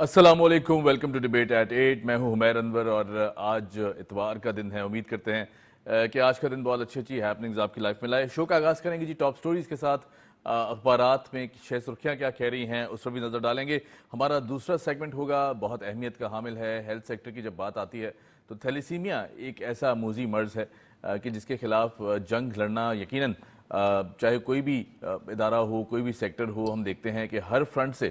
السلام علیکم، welcome to debate at 8. میں ہوں حمیر انور اور آج اتوار کا دن ہے. امید کرتے ہیں کہ آج کا دن بہت اچھی ہیپننگز آپ کی لائف میں لائے. شو کا آغاز کریں گے جی ٹاپ سٹوریز کے ساتھ. اخبارات میں 6 سرخیاں کیا کہہ رہی ہیں اس پر بھی نظر ڈالیں گے. ہمارا دوسرا سیگمنٹ ہوگا، بہت اہمیت کا حامل ہے. ہیلتھ سیکٹر کی جب بات آتی ہے تو تھیلیسیمیا ایک ایسا موذی مرض ہے کہ جس کے خلاف جنگ لڑنا یقیناً چاہے کوئی بھی ادارہ ہو، کوئی بھی سیکٹر ہو، ہم دیکھتے ہیں کہ ہر فرنٹ سے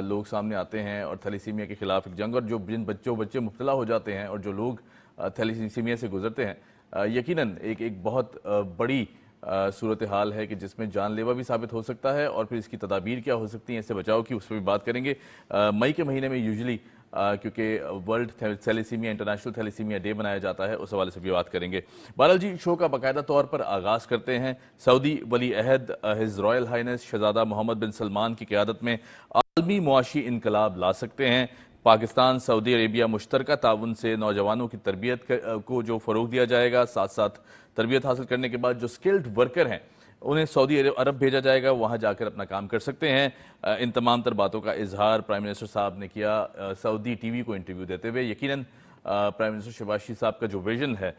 لوگ سامنے آتے ہیں اور تھیلیسیمیا کے خلاف ایک جنگ. اور جن بچے مبتلا ہو جاتے ہیں اور جو لوگ تھیلیسیمیا سے گزرتے ہیں، یقیناً ایک بہت بڑی صورتحال ہے کہ جس میں جان لیوا بھی ثابت ہو سکتا ہے. اور پھر اس کی تدابیر کیا ہو سکتی ہیں، اس سے بچاؤ کی، اس پہ بھی بات کریں گے. مئی کے مہینے میں یوزلی کیونکہ world thalassaemia international thalassaemia day منایا جاتا ہے، اس حوالے سے بھی بات کریں گے. بہرحال جی، شو کا باقاعدہ طور پر آغاز کرتے ہیں. سعودی ولی عہد ہز رائل ہائنس شہزادہ محمد بن سلمان کی قیادت میں عالمی معاشی انقلاب لا سکتے ہیں. پاکستان سعودی عربیہ مشترکہ تعاون سے نوجوانوں کی تربیت کو جو فروغ دیا جائے گا، ساتھ ساتھ تربیت حاصل کرنے کے بعد جو سکلڈ ورکر ہیں انہیں سعودی عرب بھیجا جائے گا، وہاں جا کر اپنا کام کر سکتے ہیں. ان تمام تر باتوں کا اظہار پرائم منسٹر صاحب نے کیا سعودی ٹی وی کو انٹرویو دیتے ہوئے. یقیناً پرائم منسٹر شہباز شریف صاحب کا جو ویژن ہے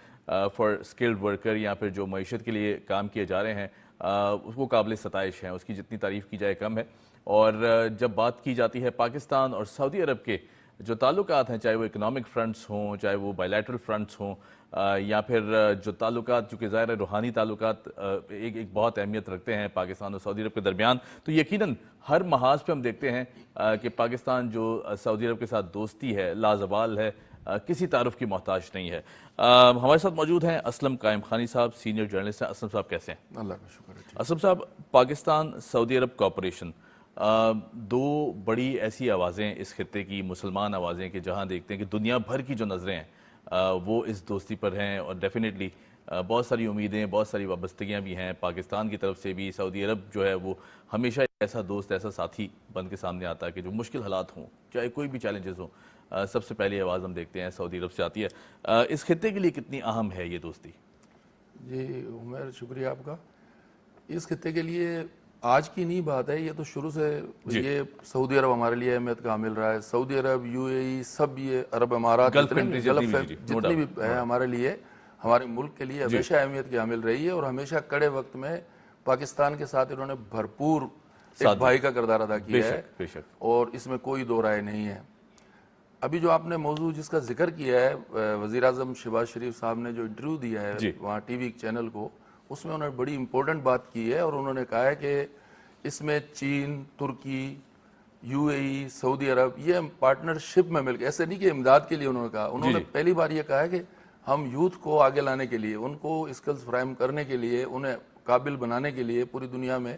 فار سکلڈ ورکر یا پھر جو معیشت کے لیے کام کیے جا رہے ہیں اس کو قابل ستائش ہیں، اس کی جتنی تعریف کی جائے کم ہے. اور جب بات کی جاتی ہے پاکستان اور سعودی عرب کے جو تعلقات ہیں، چاہے وہ اکنامک فرنٹس ہوں، چاہے وہ بائیلیٹرل فرنٹس ہوں، یا پھر جو تعلقات، چونکہ ظاہر ہے روحانی تعلقات ایک بہت اہمیت رکھتے ہیں پاکستان اور سعودی عرب کے درمیان، تو یقیناً ہر محاذ پہ ہم دیکھتے ہیں کہ پاکستان جو سعودی عرب کے ساتھ دوستی ہے لازوال ہے، کسی تعارف کی محتاج نہیں ہے. ہمارے ساتھ موجود ہیں اسلم قائم خانی صاحب، سینئر جرنلسٹ ہیں. اسلم صاحب کیسے ہیں؟ اللہ کا شکر ہے. اسلم صاحب، پاکستان سعودی عرب کوآپریشن، دو بڑی ایسی آوازیں اس خطے کی، مسلمان آوازیں، کہ جہاں دیکھتے ہیں کہ دنیا بھر کی جو نظریں ہیں وہ اس دوستی پر ہیں. اور ڈیفینیٹلی بہت ساری امیدیں، بہت ساری وابستگیاں بھی ہیں پاکستان کی طرف سے بھی. سعودی عرب جو ہے وہ ہمیشہ ایسا دوست، ایسا ساتھی بن کے سامنے آتا ہے کہ جو مشکل حالات ہوں، چاہے کوئی بھی چیلنجز ہوں، سب سے پہلی آواز ہم دیکھتے ہیں سعودی عرب سے آتی ہے. اس خطے کے لیے کتنی اہم ہے یہ دوستی؟ جی عمر، شکریہ آپ کا. اس خطے کے لیے آج کی نہیں بات ہے، یہ تو شروع سے یہ سعودی عرب ہمارے لیے اہمیت کا حامل رہا ہے. سعودی عرب، یو اے ای، سب یہ عرب امارات جتنی بھی ہے ہمارے لیے، ہمارے ملک کے لیے ہمیشہ اہمیت کی حامل رہی ہے. اور ہمیشہ کڑے وقت میں پاکستان کے ساتھ انہوں نے بھرپور ایک بھائی کا کردار ادا کیا ہے، اور اس میں کوئی دو رائے نہیں ہے. ابھی جو آپ نے موضوع جس کا ذکر کیا ہے، وزیر اعظم شہباز شریف صاحب نے جو انٹرویو دیا ہے وہاں ٹی وی چینل کو، اس میں انہوں نے بڑی امپورٹنٹ بات کی ہے. اور انہوں نے کہا ہے کہ اس میں چین، ترکی، یو اے ای، سعودی عرب، یہ پارٹنرشپ میں مل کے، ایسے نہیں کہ امداد کے لیے انہوں نے کہا، انہوں نے پہلی بار یہ کہا ہے کہ ہم یوتھ کو آگے لانے کے لیے، ان کو اسکلز فراہم کرنے کے لیے، انہیں قابل بنانے کے لیے، پوری دنیا میں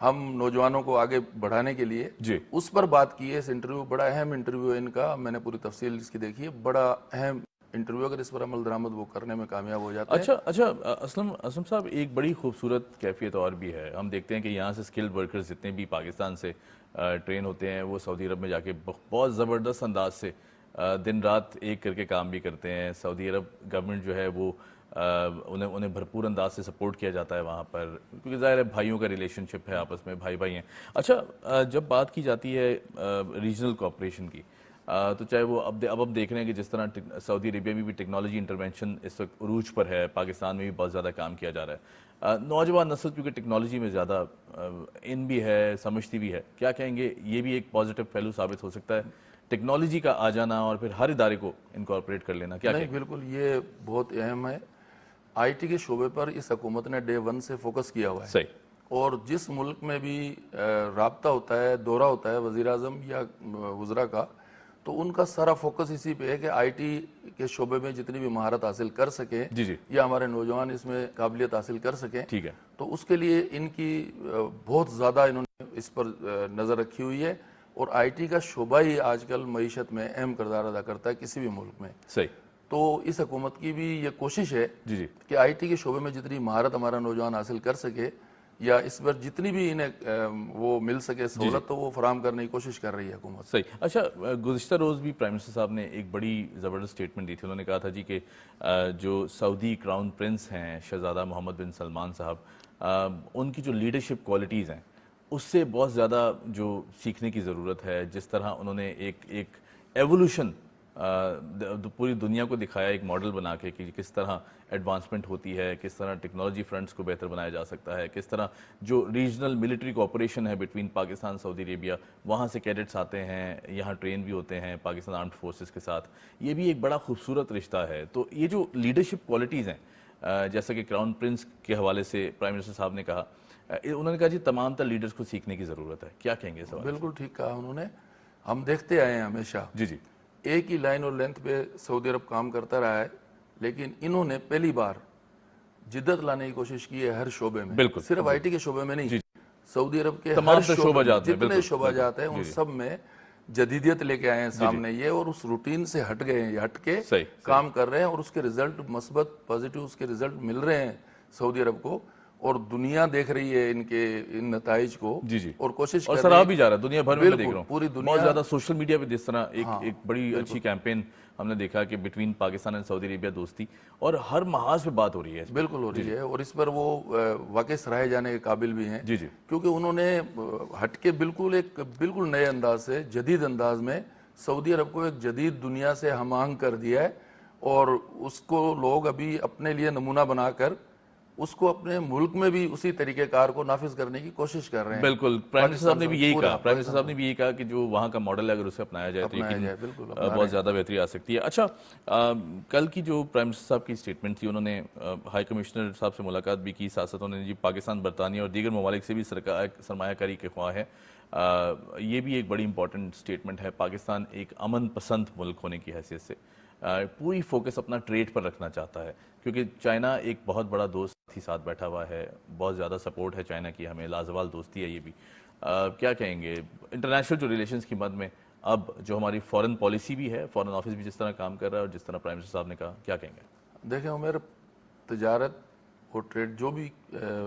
ہم نوجوانوں کو آگے بڑھانے کے لیے اس پر بات کی ہے. اس انٹرویو بڑا اہم انٹرویو ہے ان کا، میں نے پوری تفصیل اس کی دیکھی ہے. بڑا اہم انٹرویو، اگر اس پر عمل درآمد وہ کرنے میں کامیاب ہو جاتے ہیں. اچھا اسلم صاحب، ایک بڑی خوبصورت کیفیت اور بھی ہے. ہم دیکھتے ہیں کہ یہاں سے سکلڈ ورکرز جتنے بھی پاکستان سے ٹرین ہوتے ہیں، وہ سعودی عرب میں جا کے بہت زبردست انداز سے دن رات ایک کر کے کام بھی کرتے ہیں. سعودی عرب گورنمنٹ جو ہے وہ انہیں بھرپور انداز سے سپورٹ کیا جاتا ہے وہاں پر، کیونکہ ظاہر ہے بھائیوں کا ریلیشن شپ ہے، آپس میں بھائی بھائی ہیں. اچھا، جب بات کی جاتی ہے ریجنل کوآپریشن کی، تو چاہے وہ اب ہم دیکھ رہے ہیں کہ جس طرح سعودی عربیہ میں بھی ٹیکنالوجی انٹرونشن اس وقت عروج پر ہے، پاکستان میں بھی بہت زیادہ کام کیا جا رہا ہے. نوجوان نسل کیونکہ ٹیکنالوجی میں زیادہ ان بھی ہے، سمجھتی بھی ہے، کیا کہیں گے یہ بھی ایک پازیٹیو پہلو ثابت ہو سکتا ہے ٹیکنالوجی کا آ جانا اور پھر ہر ادارے کو انکارپوریٹ کر لینا؟ کیا نہیں، بالکل یہ بہت اہم ہے. آئی ٹی کے شعبے پر اس حکومت نے ڈے ون سے فوکس کیا ہوا ہے. صحیح. اور جس ملک میں بھی رابطہ ہوتا ہے، دورہ ہوتا ہے وزیر اعظم یا وزراء کا، تو ان کا سارا فوکس اسی پہ ہے کہ آئی ٹی کے شعبے میں جتنی بھی مہارت حاصل کر سکیں یا ہمارے نوجوان اس میں قابلیت حاصل کر سکیں. ٹھیک ہے. تو اس کے لیے ان کی بہت زیادہ انہوں نے اس پر نظر رکھی ہوئی ہے. اور آئی ٹی کا شعبہ ہی آج کل معیشت میں اہم کردار ادا کرتا ہے کسی بھی ملک میں. صحیح. تو اس حکومت کی بھی یہ کوشش ہے کہ آئی ٹی کے شعبے میں جتنی مہارت ہمارا نوجوان حاصل کر سکے یا اس پر جتنی بھی انہیں وہ مل سکے سہولت، تو وہ فراہم کرنے کی کوشش کر رہی ہے حکومت. صحیح. اچھا، گزشتہ روز بھی پرائم منسٹر صاحب نے ایک بڑی زبردست اسٹیٹمنٹ دی تھی. انہوں نے کہا تھا جی کہ جو سعودی کراؤن پرنس ہیں شہزادہ محمد بن سلمان صاحب، ان کی جو لیڈرشپ کوالٹیز ہیں اس سے بہت زیادہ جو سیکھنے کی ضرورت ہے. جس طرح انہوں نے ایک ایوولوشن پوری دنیا کو دکھایا ایک ماڈل بنا کے کہ کس طرح ایڈوانسمنٹ ہوتی ہے, کس طرح ٹیکنالوجی فرنٹس کو بہتر بنایا جا سکتا ہے, کس طرح جو ریجنل ملٹری کوآپریشن ہے بٹوین پاکستان سعودی عربیہ, وہاں سے کیڈٹس آتے ہیں, یہاں ٹرین بھی ہوتے ہیں پاکستان آرمڈ فورسز کے ساتھ. یہ بھی ایک بڑا خوبصورت رشتہ ہے. تو یہ جو لیڈرشپ کوالٹیز ہیں, جیسا کہ کراؤن پرنس کے حوالے سے پرائم منسٹر صاحب نے کہا, انہوں نے کہا جی تمام تر لیڈرز کو سیکھنے کی ضرورت ہے. کیا کہیں گے اس حوالے سے؟ بالکل ٹھیک کہا انہوں نے. ہم دیکھتے آئے ہیں ہمیشہ جی جی ایک ہی لائن اور لینتھ پہ سعودی عرب کام کرتا رہا ہے, لیکن انہوں نے پہلی بار جدت لانے کی کوشش کی ہے ہر شعبے میں. بالکل. صرف آئی ٹی کے شعبے میں نہیں, جی سعودی عرب کے تمام ہر تر شعبے شعبہ میں جات میں, جتنے بالکل, شعبہ جات ہیں ان سب میں جدیدیت لے کے آئے ہیں سامنے یہ, اور اس روٹین سے ہٹ گئے ہیں, ہٹ کے صحیح کام کر رہے ہیں, اور اس کے رزلٹ مثبت پازیٹیو اس کے رزلٹ مل رہے ہیں سعودی عرب کو, اور دنیا دیکھ رہی ہے ان نتائج کو, جی جی, اور کوشش اور کر سراہ رہی بھی جا رہا ہے دنیا بھر میں. میں دیکھ بالکل رہا ہوں پوری بہت دنیا زیادہ سوشل میڈیا پہ جس طرح ایک بڑی اچھی کیمپین ہم نے دیکھا کہ بٹوین پاکستان اور سعودی عربیہ دوستی, اور ہر محاذ پہ بات ہو رہی ہے. بالکل ہو رہی ہے, اور اس پر وہ واقعی سراہے جانے کے قابل بھی ہیں, جی جی کیونکہ انہوں نے ہٹ کے بالکل نئے انداز سے, جدید انداز میں سعودی عرب کو ایک جدید دنیا سے ہم آہنگ کر دیا ہے, اور اس کو لوگ ابھی اپنے لیے نمونہ بنا کر اس کو اپنے ملک میں بھی اسی طریقہ کار کو نافذ کرنے کی کوشش کر رہے ہیں. بالکل. پرائم منسٹر صاحب نے بھی یہی پورا کہا, پرائم منسٹر صاحب نے بھی یہی کہا کہ جو وہاں کا ماڈل ہے اگر اسے اپنایا جائے تو اپنایا یقیناً جائے, بالکل اپنا رہے بہت زیادہ بہتری آ سکتی ہے. اچھا, کل کی جو پرائم منسٹر صاحب کی اسٹیٹمنٹ تھی, انہوں نے ہائی کمشنر صاحب سے ملاقات بھی کی, ساتھ ساتھ انہوں نے جی پاکستان, برطانیہ اور دیگر ممالک سے بھی سرمایہ کاری کے خواہاں ہے. یہ بھی ایک بڑی امپورٹنٹ اسٹیٹمنٹ ہے. پاکستان ایک امن پسند ملک ہونے کی حیثیت سے پوری فوکس اپنا ٹریڈ پر رکھنا چاہتا ہے, کیونکہ چائنا ایک بہت بڑا دوست ہی ساتھ بیٹھا ہوا ہے, بہت زیادہ سپورٹ ہے چائنا کی ہمیں, لازوال دوستی ہے یہ بھی. کیا کہیں گے انٹرنیشنل جو ریلیشنز کی مد میں اب جو ہماری فورن پالیسی بھی ہے, فورن آفس بھی جس طرح کام کر رہا ہے, اور جس طرح پرائم منسٹر صاحب نے کہا, کیا کہیں گے؟ دیکھیں عمر, تجارت اور ٹریڈ جو بھی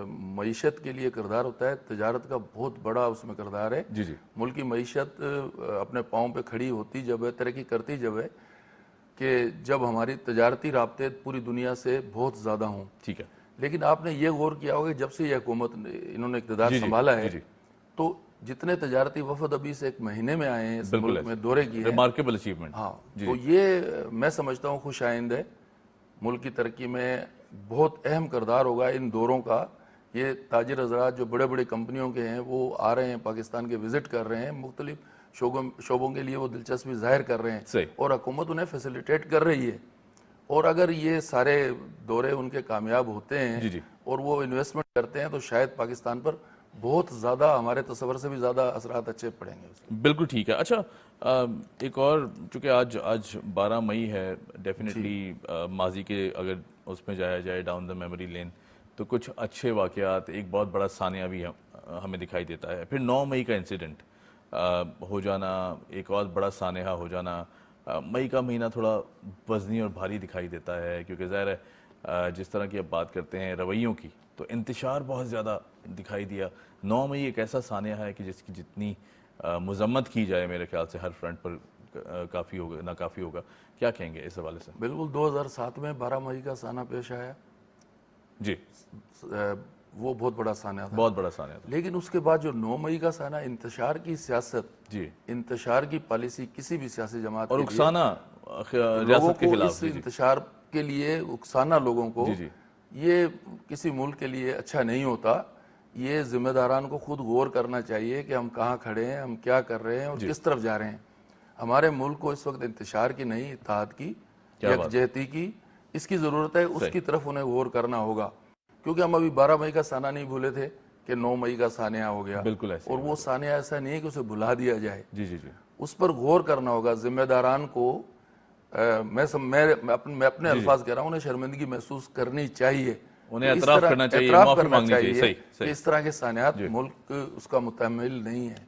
معیشت کے لیے کردار ہوتا ہے, تجارت کا بہت بڑا اس میں کردار ہے. جی جی ملک کی معیشت اپنے پاؤں پہ کھڑی ہوتی جب ہے, ترقی کرتی جب ہے, کہ جب ہماری تجارتی رابطے پوری دنیا سے بہت زیادہ ہوں. ٹھیک ہے. لیکن آپ نے یہ غور کیا ہوگا کہ جب سے یہ حکومت انہوں نے اقتدار جی سنبھالا جی ہے, جی تو جتنے تجارتی وفد ابھی سے ایک مہینے میں آئے ہیں, اس ملک میں دورے کیے ہیں, ریمارکیبل اچیومنٹ. ہاں, تو یہ میں سمجھتا ہوں خوش آئند ہے. ملک کی ترقی میں بہت اہم کردار ہوگا ان دوروں کا. یہ تاجر حضرات جو بڑے بڑے کمپنیوں کے ہیں وہ آ رہے ہیں, پاکستان کے وزٹ کر رہے ہیں, مختلف شعبوں کے لیے وہ دلچسپی ظاہر کر رہے ہیں, صحیح. اور حکومت انہیں فیسیلیٹیٹ کر رہی ہے. اور اگر یہ سارے دورے ان کے کامیاب ہوتے ہیں جی جی اور وہ انویسٹمنٹ کرتے ہیں, تو شاید پاکستان پر بہت زیادہ, ہمارے تصور سے بھی زیادہ اثرات اچھے پڑیں گے. بالکل ٹھیک ہے. اچھا, ایک اور, چونکہ آج 12 مئی ہے, ڈیفینیٹلی ماضی کے اگر اس میں جایا جائے ڈاؤن دا میموری لین, تو کچھ اچھے واقعات, ایک بہت بڑا سانحہ بھی ہمیں دکھائی دیتا ہے. پھر 9 مئی کا انسیڈنٹ ہو جانا, ایک اور بڑا سانحہ ہو جانا. مئی کا مہینہ تھوڑا وزنی اور بھاری دکھائی دیتا ہے, کیونکہ ظاہر ہے جس طرح کی اب بات کرتے ہیں رویوں کی, تو انتشار بہت زیادہ دکھائی دیا. 9 مئی ایک ایسا سانحہ ہے کہ جس کی جتنی مذمت کی جائے میرے خیال سے ہر فرنٹ پر کافی ہوگا, ناکافی ہوگا. کیا کہیں گے اس حوالے سے؟ بالکل 2007 میں 12 مئی کا سانحہ پیش آیا. جی, وہ بہت بڑا سانحہ تھا, بہت بڑا سانحہ تھا. لیکن اس کے بعد جو 9 مئی کا سانحہ, انتشار کی سیاست, جی, انتشار کی پالیسی کسی بھی سیاسی جماعت اور کے لیے اکسانا لوگوں ریاست کے کو خلاف. اس انتشار کے لیے اکسانا لوگوں کو, جی جی یہ کسی ملک کے لیے اچھا نہیں ہوتا. یہ ذمہ داران کو خود غور کرنا چاہیے کہ ہم کہاں کھڑے ہیں, ہم کیا کر رہے ہیں, اور کس طرف جا رہے ہیں. ہمارے ملک کو اس وقت انتشار کی نہیں, اتحاد کی, یکجہتی کی, اس کی ضرورت ہے. اس کی طرف انہیں غور کرنا ہوگا, کیونکہ ہم ابھی 12 مئی کا سانحہ نہیں بھولے تھے کہ 9 مئی کا سانحہ ہو گیا. بالکل ایسے, اور وہ سانحہ ایسا نہیں ہے کہ اسے بھلا دیا جائے. جی جی جی, اس پر غور کرنا ہوگا. ذمہ داران کو, میں اپنے الفاظ کہہ رہا ہوں, انہیں شرمندگی محسوس کرنی چاہیے, انہیں اعتراف کرنا چاہیے, اعتراف معافی کرنا مانگنی چاہیے. چاہیے صحیح کہ صحیح. اس طرح کے سانحات ملک اس کا متحمل نہیں ہے,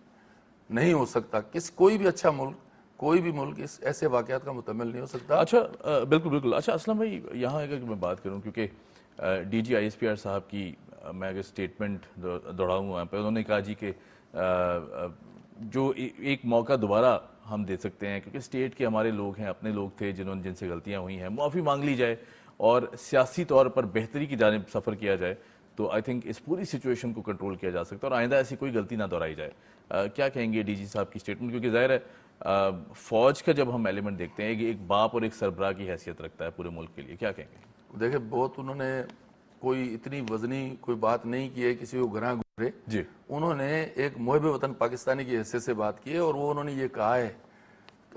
نہیں ہو سکتا. کوئی بھی اچھا ملک, کوئی بھی ملک اس ایسے واقعات کا متحمل نہیں ہو سکتا. اچھا, بالکل بالکل. اچھا اسلم بھائی, یہاں اگر میں بات کروں, کیونکہ D G I S P R sahab کی میں اگر اسٹیٹمنٹ دوہراؤں وہاں پہ, انہوں نے کہا جی کہ جو ایک موقع دوبارہ ہم دے سکتے ہیں, کیونکہ اسٹیٹ کے ہمارے لوگ ہیں, اپنے لوگ تھے جن سے غلطیاں ہوئی ہیں, معافی مانگ لی جائے اور سیاسی طور پر بہتری کی جانب سفر کیا جائے, تو آئی تھنک اس پوری سچویشن کو کنٹرول کیا جا سکتا ہے اور آئندہ ایسی کوئی غلطی نہ دہرائی جائے. کیا کہیں گے ڈی جی صاحب کی اسٹیٹمنٹ, کیونکہ ظاہر ہے فوج کا جب ہم ایلیمنٹ دیکھتے ہیں ایک باپ اور ایک سربراہ کی حیثیت رکھتا ہے پورے ملک کے لیے, کیا کہیں گے؟ دیکھیں بہت انہوں نے کوئی اتنی وزنی کوئی بات نہیں کی ہے کسی کو گراں گزرے. جی انہوں نے ایک محب وطن پاکستانی کی حیثیت سے بات کی ہے اور وہ انہوں نے یہ کہا ہے,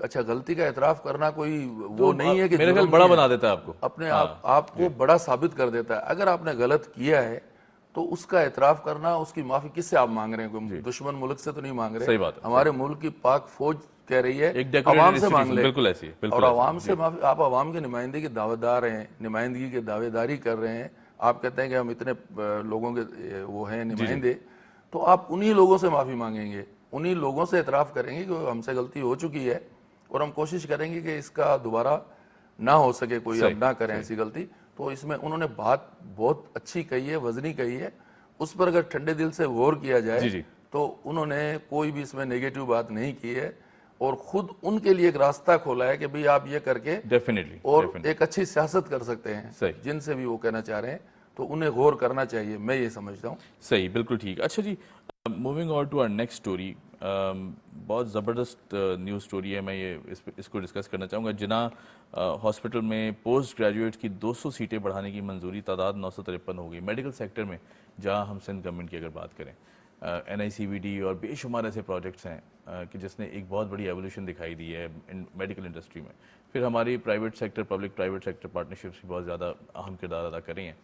اچھا غلطی کا اعتراف کرنا کوئی وہ نہیں ہے کہ میرے خیال جرم بڑا نہیں ہے. بنا دیتا ہے آپ کو, اپنے آپ کو بڑا ثابت کر دیتا ہے. اگر آپ نے غلط کیا ہے تو اس کا اعتراف کرنا, اس کی معافی کس سے آپ مانگ رہے ہیں؟ کوئی دشمن ملک سے تو نہیں مانگ رہے. صحیح بات ہے. ہمارے ملک کی پاک فوج کہہ رہی ہے ایک عوام ڈیکوریٹڈ سے مانگ لے, بالکل ایسی ہے, اور بالکل عوام سے معافی. آپ عوام کے نمائندگی کے دعوے دار ہیں, نمائندگی کے دعوے داری کر رہے ہیں. آپ کہتے ہیں کہ ہم اتنے لوگوں کے وہ ہیں نمائندے, تو آپ انہی لوگوں سے معافی مانگیں گے, انہی لوگوں سے اعتراف کریں گے کہ ہم سے غلطی ہو چکی ہے اور ہم کوشش کریں گے کہ اس کا دوبارہ نہ ہو سکے, کوئی اب نہ کریں ایسی غلطی. تو اس میں انہوں نے بات بہت اچھی کہی ہے, وزنی کہی ہے. اس پر اگر ٹھنڈے دل سے غور کیا جائے تو انہوں نے کوئی بھی اس میں نیگیٹو بات نہیں کی ہے اور خود ان کے لیے ایک راستہ کھولا ہے کہ بھئی آپ یہ کر کے ڈیفینیٹلی اور ایک اچھی سیاست کر سکتے ہیں جن سے بھی وہ کہنا چاہ رہے ہیں. تو انہیں غور کرنا چاہیے, میں یہ سمجھتا ہوں. صحیح, بالکل ٹھیک. اچھا جی, moving on to our next story. بہت زبردست نیوز اسٹوری ہے, میں یہ اس کو ڈسکس کرنا چاہوں گا. جناح ہاسپٹل میں پوسٹ گریجویٹ کی 200 سیٹیں بڑھانے کی منظوری, تعداد 953 ہو گئی. میڈیکل سیکٹر میں جہاں ہم سندھ گورنمنٹ کی اگر بات کریں, این آئی سی وی ڈی اور بے شمار ایسے پروجیکٹس ہیں کہ جس نے ایک بہت بڑی ایولیوشن دکھائی دی ہے میڈیکل انڈسٹری میں. پھر ہماری private sector, public private sector partnerships بھی بہت زیادہ اہم کردار ادا کر رہی ہیں.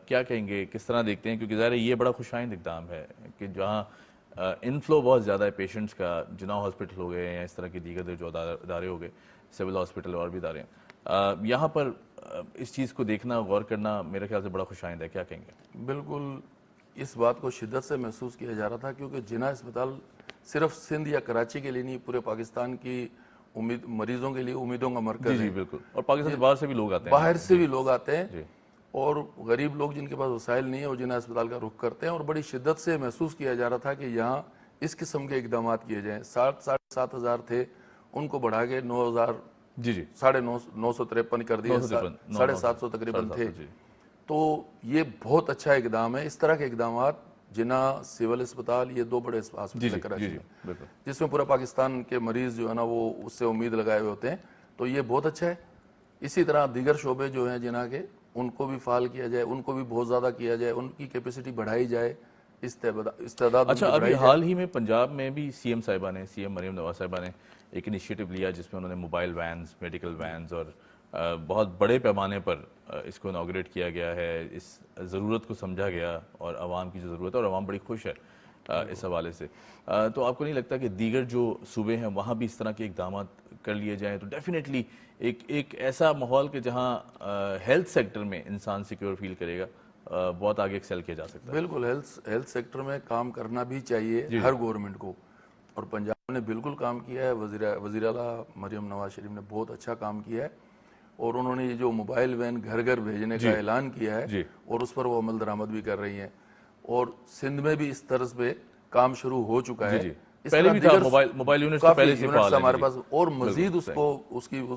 کیا کہیں گے, کس طرح دیکھتے ہیں؟ کیونکہ ظاہر ہے یہ بڑا خوشائند اقدام ہے کہ جہاں انفلو بہت زیادہ ہے پیشنٹس کا, جناح ہاسپٹل ہو گئے یا اس طرح کے دیگر جو ادارے ہو گئے, سول ہاسپٹل اور بھی ادارے ہیں, یہاں پر اس چیز کو دیکھنا, غور کرنا میرے خیال سے بڑا خوشائند ہے. کیا کہیں گے؟ بالکل اس بات کو شدت سے محسوس کیا جا رہا تھا کیونکہ جناح اسپتال صرف سندھ یا کراچی کے لیے نہیں, پورے پاکستان کی مریضوں کے لیے امیدوں کا مرکز ہے. جی بالکل, اور پاکستان سے باہر سے بھی لوگ آتے ہیں, باہر سے بھی لوگ آتے ہیں اور غریب لوگ جن کے پاس وسائل نہیں ہے وہ جناح اسپتال کا رخ کرتے ہیں. اور بڑی شدت سے محسوس کیا جا رہا تھا کہ یہاں اس قسم کے اقدامات کیے جائیں. 7,500 تھے, ان کو بڑھا کے 9,000 953 کر دیا, 750 تقریباً تھے. تو یہ بہت اچھا اقدام ہے. اس طرح کے اقدامات جناح سول اسپتال, یہ 2 بڑے ہاسپٹل ہیں کراچی میں جس میں پورا پاکستان کے مریض جو ہے نا وہ اس سے امید لگائے ہوئے ہوتے ہیں, تو یہ بہت اچھا ہے. اسی طرح دیگر شعبے جو ہیں جناح کے, ان کو بھی فعال کیا جائے, ان کو بھی بہت زیادہ کیا جائے, ان کی کیپیسٹی بڑھائی جائے, استعداد. اچھا, ابھی حال ہی میں پنجاب میں بھی سی ایم صاحبہ نے, سی ایم مریم نواز صاحبہ نے ایک انیشیٹو لیا جس میں انہوں نے موبائل وینز, میڈیکل وینز اور بہت بڑے پیمانے پر اس کو انوگریٹ کیا گیا ہے. اس ضرورت کو سمجھا گیا اور عوام کی جو ضرورت ہے, اور عوام بڑی خوش ہے اس حوالے سے. تو آپ کو نہیں لگتا کہ دیگر جو صوبے ہیں وہاں بھی اس طرح کے اقدامات کر لیے جائیں تو ڈیفینیٹلی ایک ایسا ماحول کہ جہاں ہیلتھ سیکٹر میں انسان سیکیور فیل کرے گا, بہت آگے ایکسل کیا جا سکتا ہے؟ بالکل ہیلتھ سیکٹر میں کام کرنا بھی چاہیے ہر گورنمنٹ کو, اور پنجاب نے بالکل کام کیا ہے. وزیر اعلیٰ مریم نواز شریف نے بہت اچھا کام کیا ہے, اور انہوں نے یہ جو موبائل وین گھر گھر بھیجنے کا اعلان کیا ہے اور اس پر وہ عمل درآمد بھی کر رہی ہیں. اور سندھ میں بھی اس طرز پہ کام شروع ہو چکا ہے. پہلے بھی تھا, موبائل یونٹس تو پہلے سے یونٹس ہمارے پاس, اور مزید اس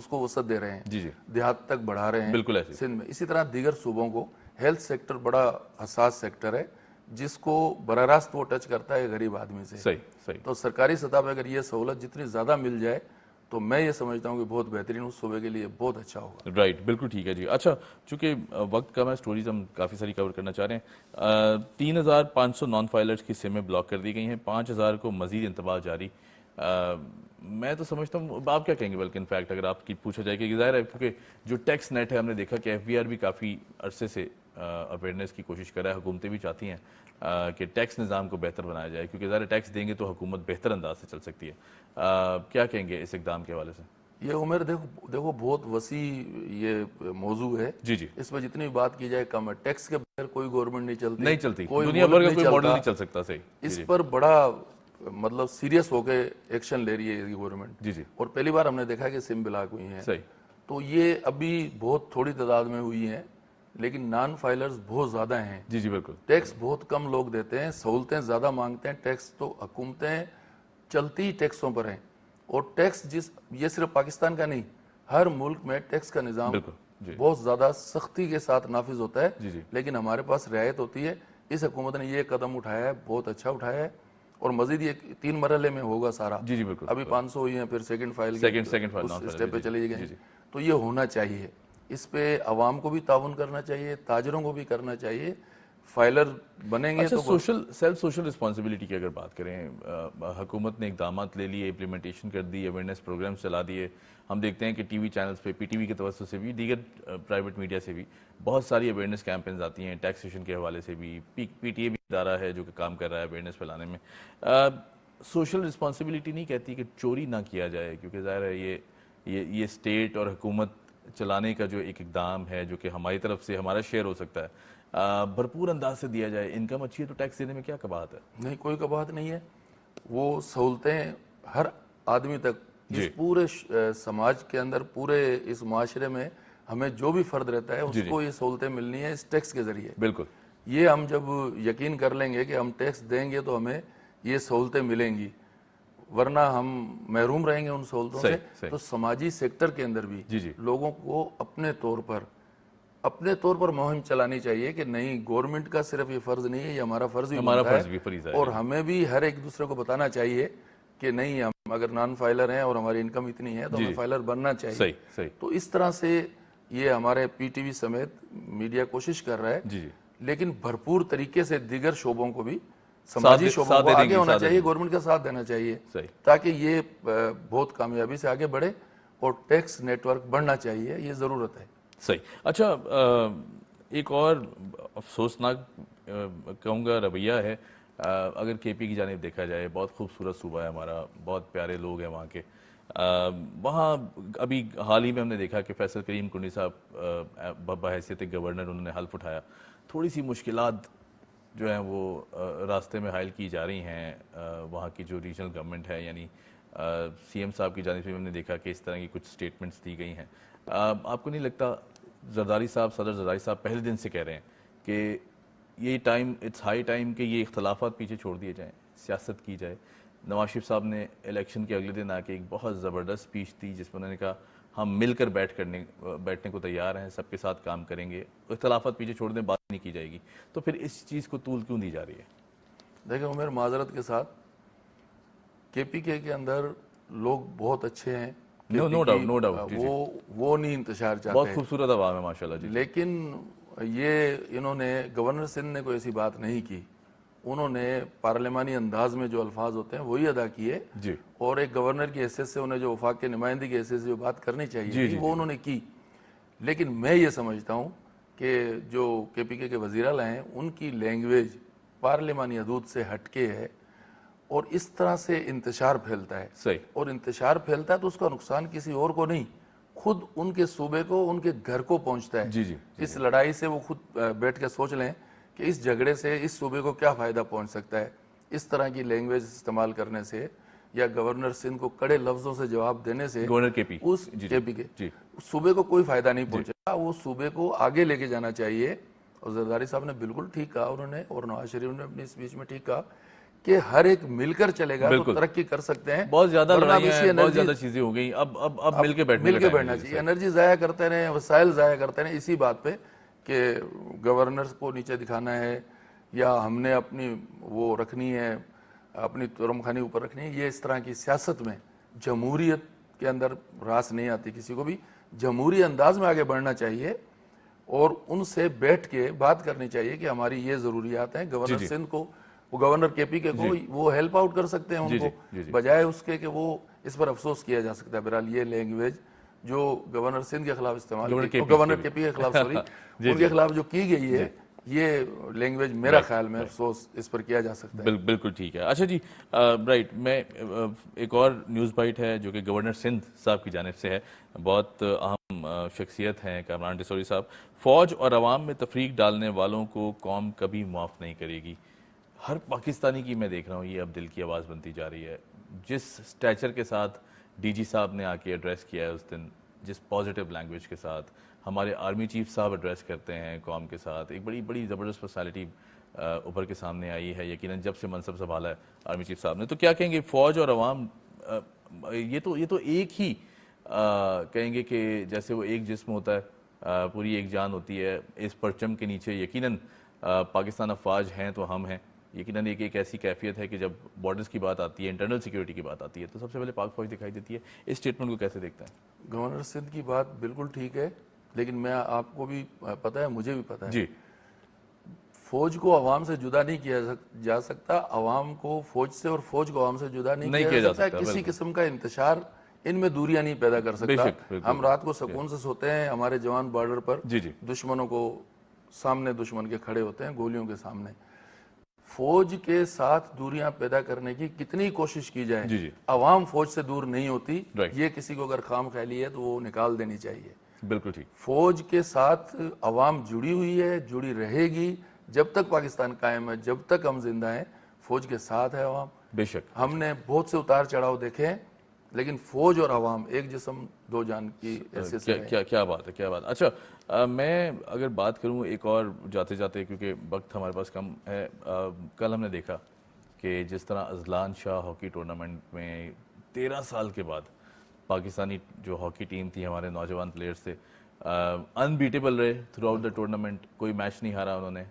کو وسعت دے رہے ہیں, دیہات تک بڑھا رہے ہیں سندھ میں. اسی طرح دیگر صوبوں کو ہیلتھ سیکٹر بڑا حساس سیکٹر ہے جس کو براہ راست وہ ٹچ کرتا ہے غریب آدمی سے. تو سرکاری سطح پہ اگر یہ سہولت جتنی زیادہ مل جائے تو میں یہ سمجھتا ہوں کہ بہت بہترین, اس صوبے کے لیے بہت اچھا ہوگا. رائٹ, بالکل ٹھیک ہے جی. اچھا, چونکہ وقت کم ہے, سٹوریز ہم کافی ساری کور کرنا چاہ رہے ہیں. 3,500 نان فائلرز کی سمیں بلاک کر دی گئی ہیں, 5,000 کو مزید انتباہ جاری. میں تو سمجھتا ہوں, آپ کیا کہیں گے بلکہ انفیکٹ اگر آپ کی پوچھا جائے کہ ظاہر ہے کیونکہ جو ٹیکس نیٹ ہے, ہم نے دیکھا کہ ایف بی آر بھی کافی عرصے سے اویئرنیس کی کوشش کر رہا ہے, حکومتیں بھی چاہتی ہیں کہ ٹیکس نظام کو بہتر بنایا جائے کیونکہ ظاہر ٹیکس دیں گے تو حکومت بہتر انداز سے چل سکتی ہے. کیا کہیں گے اس اقدام کے حوالے سے؟ یہ عمر دیکھو بہت وسیع یہ موضوع ہے, اس میں جتنی بات کی جائے کم ہے. ٹیکس کے بغیر کوئی گورنمنٹ نہیں چلتی, کوئی دنیا بھر کا کوئی ماڈل چلتا. نہیں چل سکتا. صحیح, اس پر بڑا مطلب سیریس ہو کے ایکشن لے رہی ہے یہ گورنمنٹ. اور پہلی بار ہم نے دیکھا کہ سم بلاک ہوئی ہیں. تو یہ ابھی بہت تھوڑی تعداد میں ہوئی ہیں, لیکن نان فائلرز بہت زیادہ ہیں. بالکل, ٹیکس بہت کم لوگ دیتے ہیں, سہولتیں زیادہ مانگتے ہیں. ٹیکس تو حکومتیں چلتی ٹیکسوں پر ہیں, اور ٹیکس یہ صرف پاکستان کا نہیں, ہر ملک میں ٹیکس کا نظام بہت زیادہ سختی کے ساتھ نافذ ہوتا ہے، جی جی لیکن ہمارے پاس رعایت ہوتی ہے. اس حکومت نے یہ قدم اٹھایا ہے، بہت اچھا اٹھایا ہے، اور مزید یہ 3 مرحلے میں ہوگا سارا. جی جی بالکل. ابھی 500 ہوئی ہیں، پھر سیکنڈ فائل سیکنڈ فائل اس نان اسٹیپ پہ چلے گئے. جی جی تو یہ ہونا چاہیے. اس پہ عوام کو بھی تعاون کرنا چاہیے، تاجروں کو بھی کرنا چاہیے. فائلر بنیں گے اچھا، تو سیلف سوشل رسپانسبلٹی کی اگر بات کریں، حکومت نے اقدامات لے لیے، امپلیمنٹیشن کر دی، اویئرنیس پروگرامز چلا دیے. ہم دیکھتے ہیں کہ ٹی وی چینلز پہ پی ٹی وی کے توسط سے بھی، دیگر پرائیویٹ میڈیا سے بھی بہت ساری اویئرنیس کیمپینز آتی ہیں. ٹیکسیشن کے حوالے سے بھی پی ٹی اے بھی ادارہ ہے جو کہ کام کر رہا ہے اویئرنیس پھیلانے میں. سوشل رسپانسبلٹی نہیں کہتی کہ چوری نہ کیا جائے، کیونکہ ظاہر ہے یہ اسٹیٹ اور حکومت چلانے کا جو ایک اقدام ہے جو کہ ہماری طرف سے ہمارا شیئر ہو سکتا ہے، بھرپور انداز سے دیا جائے. انکم اچھی ہے تو ٹیکس دینے میں کیا قباحت ہے؟ نہیں، کوئی قباحت نہیں ہے. وہ سہولتیں ہر آدمی تک، جی اس پورے سماج کے اندر، پورے اس معاشرے میں ہمیں جو بھی فرد رہتا ہے اس کو یہ سہولتیں ملنی ہے اس ٹیکس کے ذریعے. بالکل. یہ ہم جب یقین کر لیں گے کہ ہم ٹیکس دیں گے تو ہمیں یہ سہولتیں ملیں گی، ورنہ ہم محروم رہیں گے ان سہولتوں سے. تو سماجی سیکٹر کے اندر بھی جی جی لوگوں کو اپنے طور پر مہم چلانی چاہیے کہ نہیں، گورنمنٹ کا صرف یہ فرض نہیں ہے، یہ ہمارا فرض بھی ہمارا بنتا فرض بھی فریضہ ہے. اور ہمیں بھی ہر ایک دوسرے کو بتانا چاہیے کہ نہیں، ہم اگر نان فائلر ہیں اور ہماری انکم اتنی ہے تو ہمیں فائلر بننا چاہیے. صحیح. تو اس طرح سے یہ ہمارے پی ٹی وی سمیت میڈیا کوشش کر رہا ہے، جی جی لیکن بھرپور طریقے سے دیگر شعبوں کو بھی، سماجی شعبوں کو آگے ہونا چاہیے، گورنمنٹ کا ساتھ دینا چاہیے تاکہ یہ بہت کامیابی سے آگے بڑھے، اور ٹیکس نیٹ ورک بڑھنا چاہیے. یہ ضرورت ہے. صحیح. اچھا، ایک اور افسوسناک کہوں گا رویہ ہے. اگر کے پی کی جانب دیکھا جائے، بہت خوبصورت صوبہ ہے ہمارا، بہت پیارے لوگ ہیں وہاں کے. وہاں ابھی حال ہی میں ہم نے دیکھا کہ فیصل کریم کنڈی صاحب بحیثیت گورنر انہوں نے حلف اٹھایا. تھوڑی سی مشکلات جو ہیں وہ راستے میں حائل کی جا رہی ہیں. وہاں کی جو ریجنل گورنمنٹ ہے، یعنی سی ایم صاحب کی جانب سے ہم نے دیکھا کہ اس طرح کی کچھ سٹیٹمنٹس دی گئی ہیں. آپ کو نہیں لگتا زرداری صاحب، صدر زرداری صاحب پہلے دن سے کہہ رہے ہیں کہ یہ ٹائم، اٹس ہائی ٹائم کہ یہ اختلافات پیچھے چھوڑ دیے جائیں، سیاست کی جائے؟ نواز شریف صاحب نے الیکشن کے اگلے دن آ کے ایک بہت زبردست اسپیچ دی جس میں انہوں نے کہا ہم مل کر بیٹھنے کو تیار ہیں، سب کے ساتھ کام کریں گے، اختلافات پیچھے چھوڑ دیں، بات نہیں کی جائے گی. تو پھر اس چیز کو طول کیوں دی جا رہی ہے؟ دیکھیں عمر، معذرت کے ساتھ کے پی کے اندر لوگ بہت اچھے ہیں. No doubt. وہ نہیں انتشار چاہتے، بہت خوبصورت عوام ہے ماشاءاللہ. جی لیکن یہ انہوں نے، گورنر سندھ نے کوئی ایسی بات نہیں کی. انہوں نے پارلیمانی انداز میں جو الفاظ ہوتے ہیں وہی ادا کیے، جی اور ایک گورنر کی حیثیت سے انہیں جو وفاق کے نمائندے کی حیثیت سے جو بات کرنی چاہیے تھی وہ انہوں نے کی. لیکن میں یہ سمجھتا ہوں کہ جو کے پی کے وزیر اعلیٰ ہیں ان کی لینگویج پارلیمانی حدود سے ہٹ کے ہے، اور اس طرح سے انتشار پھیلتا ہے. صحیح. اور انتشار پھیلتا ہے تو اس کا نقصان کسی اور کو نہیں، خود ان کے صوبے کو، ان کے گھر کو پہنچتا ہے. جی جی اس لڑائی سے وہ خود بیٹھ کے سوچ لیں کہ اس جھگڑے سے اس صوبے کو کیا فائدہ پہنچ سکتا ہے. اس طرح کی لینگویج استعمال کرنے سے یا گورنر سندھ کو کڑے لفظوں سے جواب دینے سے گورنر کے پی اس کے پی کے صوبے کو کوئی فائدہ نہیں پہنچے گا. وہ صوبے کو آگے لے کے جانا چاہیے. اور زرداری صاحب نے بالکل ٹھیک کہا انہوں نے، اور نواز شریف نے اپنی اسپیچ میں ٹھیک کہا کہ ہر ایک مل کر چلے گا تو ترقی کر سکتے ہیں. بہت زیادہ لڑائیاں ہیں، بہت زیادہ چیزیں ہو گئی، اب مل کے بیٹھنا چاہیے. انرجی ضائع کرتے رہے، وسائل ضائع کرتے رہے اسی بات پہ کہ گورنر کو نیچے دکھانا ہے یا ہم نے اپنی وہ رکھنی ہے، اپنی ترم خانی اوپر رکھنی ہے. یہ اس طرح کی سیاست میں جمہوریت کے اندر راس نہیں آتی. کسی کو بھی جمہوری انداز میں آگے بڑھنا چاہیے اور ان سے بیٹھ کے بات کرنی چاہیے کہ ہماری یہ ضروریات ہیں. گورنر سندھ کو، وہ گورنر کے پی کے کو وہ ہیلپ آؤٹ کر سکتے ہیں ان کو، بجائے اس کے کہ وہ اس پر افسوس کیا جا سکتا ہے. بہرحال یہ لینگویج جو گورنر سندھ کے خلاف استعمال گورنر کے پی کے خلاف ان کے خلاف جو کی گئی ہے، یہ لینگویج میرا خیال میں افسوس اس پر کیا جا سکتا ہے. بالکل ٹھیک ہے. اچھا جی، رائٹ. میں ایک اور نیوز بائٹ ہے جو کہ گورنر سندھ صاحب کی جانب سے ہے. بہت اہم شخصیت ہیں کامران ڈسوری صاحب. فوج اور عوام میں تفریق ڈالنے والوں کو قوم کبھی معاف نہیں کرے گی. ہر پاکستانی کی میں دیکھ رہا ہوں یہ اب دل کی آواز بنتی جا رہی ہے. جس سٹیچر کے ساتھ ڈی جی صاحب نے آ کے ایڈریس کیا ہے اس دن، جس پازیٹیو لینگویج کے ساتھ ہمارے آرمی چیف صاحب ایڈریس کرتے ہیں قوم کے ساتھ، ایک بڑی زبردست پرسنالٹی ابھر کے سامنے آئی ہے یقیناً جب سے منصب سنبھالا ہے آرمی چیف صاحب نے. تو کیا کہیں گے فوج اور عوام، یہ تو ایک ہی کہیں گے کہ جیسے وہ ایک جسم ہوتا ہے پوری ایک جان ہوتی ہے اس پرچم کے نیچے. یقیناً پاکستان افواج ہیں تو ہم ہیں. یقیناً ایک ایسی کیفیت ہے کہ جب بارڈرز کی بات آتی ہے, انٹرنل سیکیورٹی کی بات آتی ہے, تو سب سے پہلے پاک فوج دکھائی دیتی ہے. اس اسٹیٹمنٹ کو کیسے دیکھتے ہیں؟ گورنر سندھ کی بات بالکل ٹھیک ہے, لیکن میں آپ کو بھی پتہ ہے, مجھے بھی پتہ ہے, جی فوج کو عوام سے جدا نہیں کیا جا سکتا, عوام کو فوج سے اور فوج کو عوام سے جدا نہیں کیا جا سکتا. کسی قسم کا انتشار ان میں دوریاں نہیں پیدا کر بے سکتا. شک, بالکل. ہم رات کو سکون سے سوتے ہیں, ہمارے جوان بارڈر پر جی جی دشمنوں کو سامنے دشمن کے کھڑے ہوتے ہیں گولیوں کے سامنے. فوج کے ساتھ دوریاں پیدا کرنے کی کتنی کوشش کی جائے, جی جی عوام فوج سے دور نہیں ہوتی. Right. یہ کسی کو اگر خام خیالی ہے تو وہ نکال دینی چاہیے. بالکل ٹھیک. فوج کے ساتھ عوام جڑی ہوئی ہے, جڑی رہے گی جب تک پاکستان قائم ہے, جب تک ہم زندہ ہیں فوج کے ساتھ ہے عوام. بے شک. ہم نے بہت سے اتار چڑھاؤ دیکھے ہیں, لیکن فوج اور عوام ایک جسم دو جان کی حیثیت سے رہے. کیا بات ہے, کیا بات. اچھا میں اگر بات کروں ایک اور جاتے جاتے, کیونکہ وقت ہمارے پاس کم ہے, کل ہم نے دیکھا کہ جس طرح اذلان شاہ ہاکی ٹورنامنٹ میں 13 سال کے بعد پاکستانی جو ہاکی ٹیم تھی, ہمارے نوجوان پلیئرز تھے, انبیٹیبل رہے تھرو آؤٹ دا ٹورنامنٹ. کوئی میچ نہیں ہارا انہوں نے.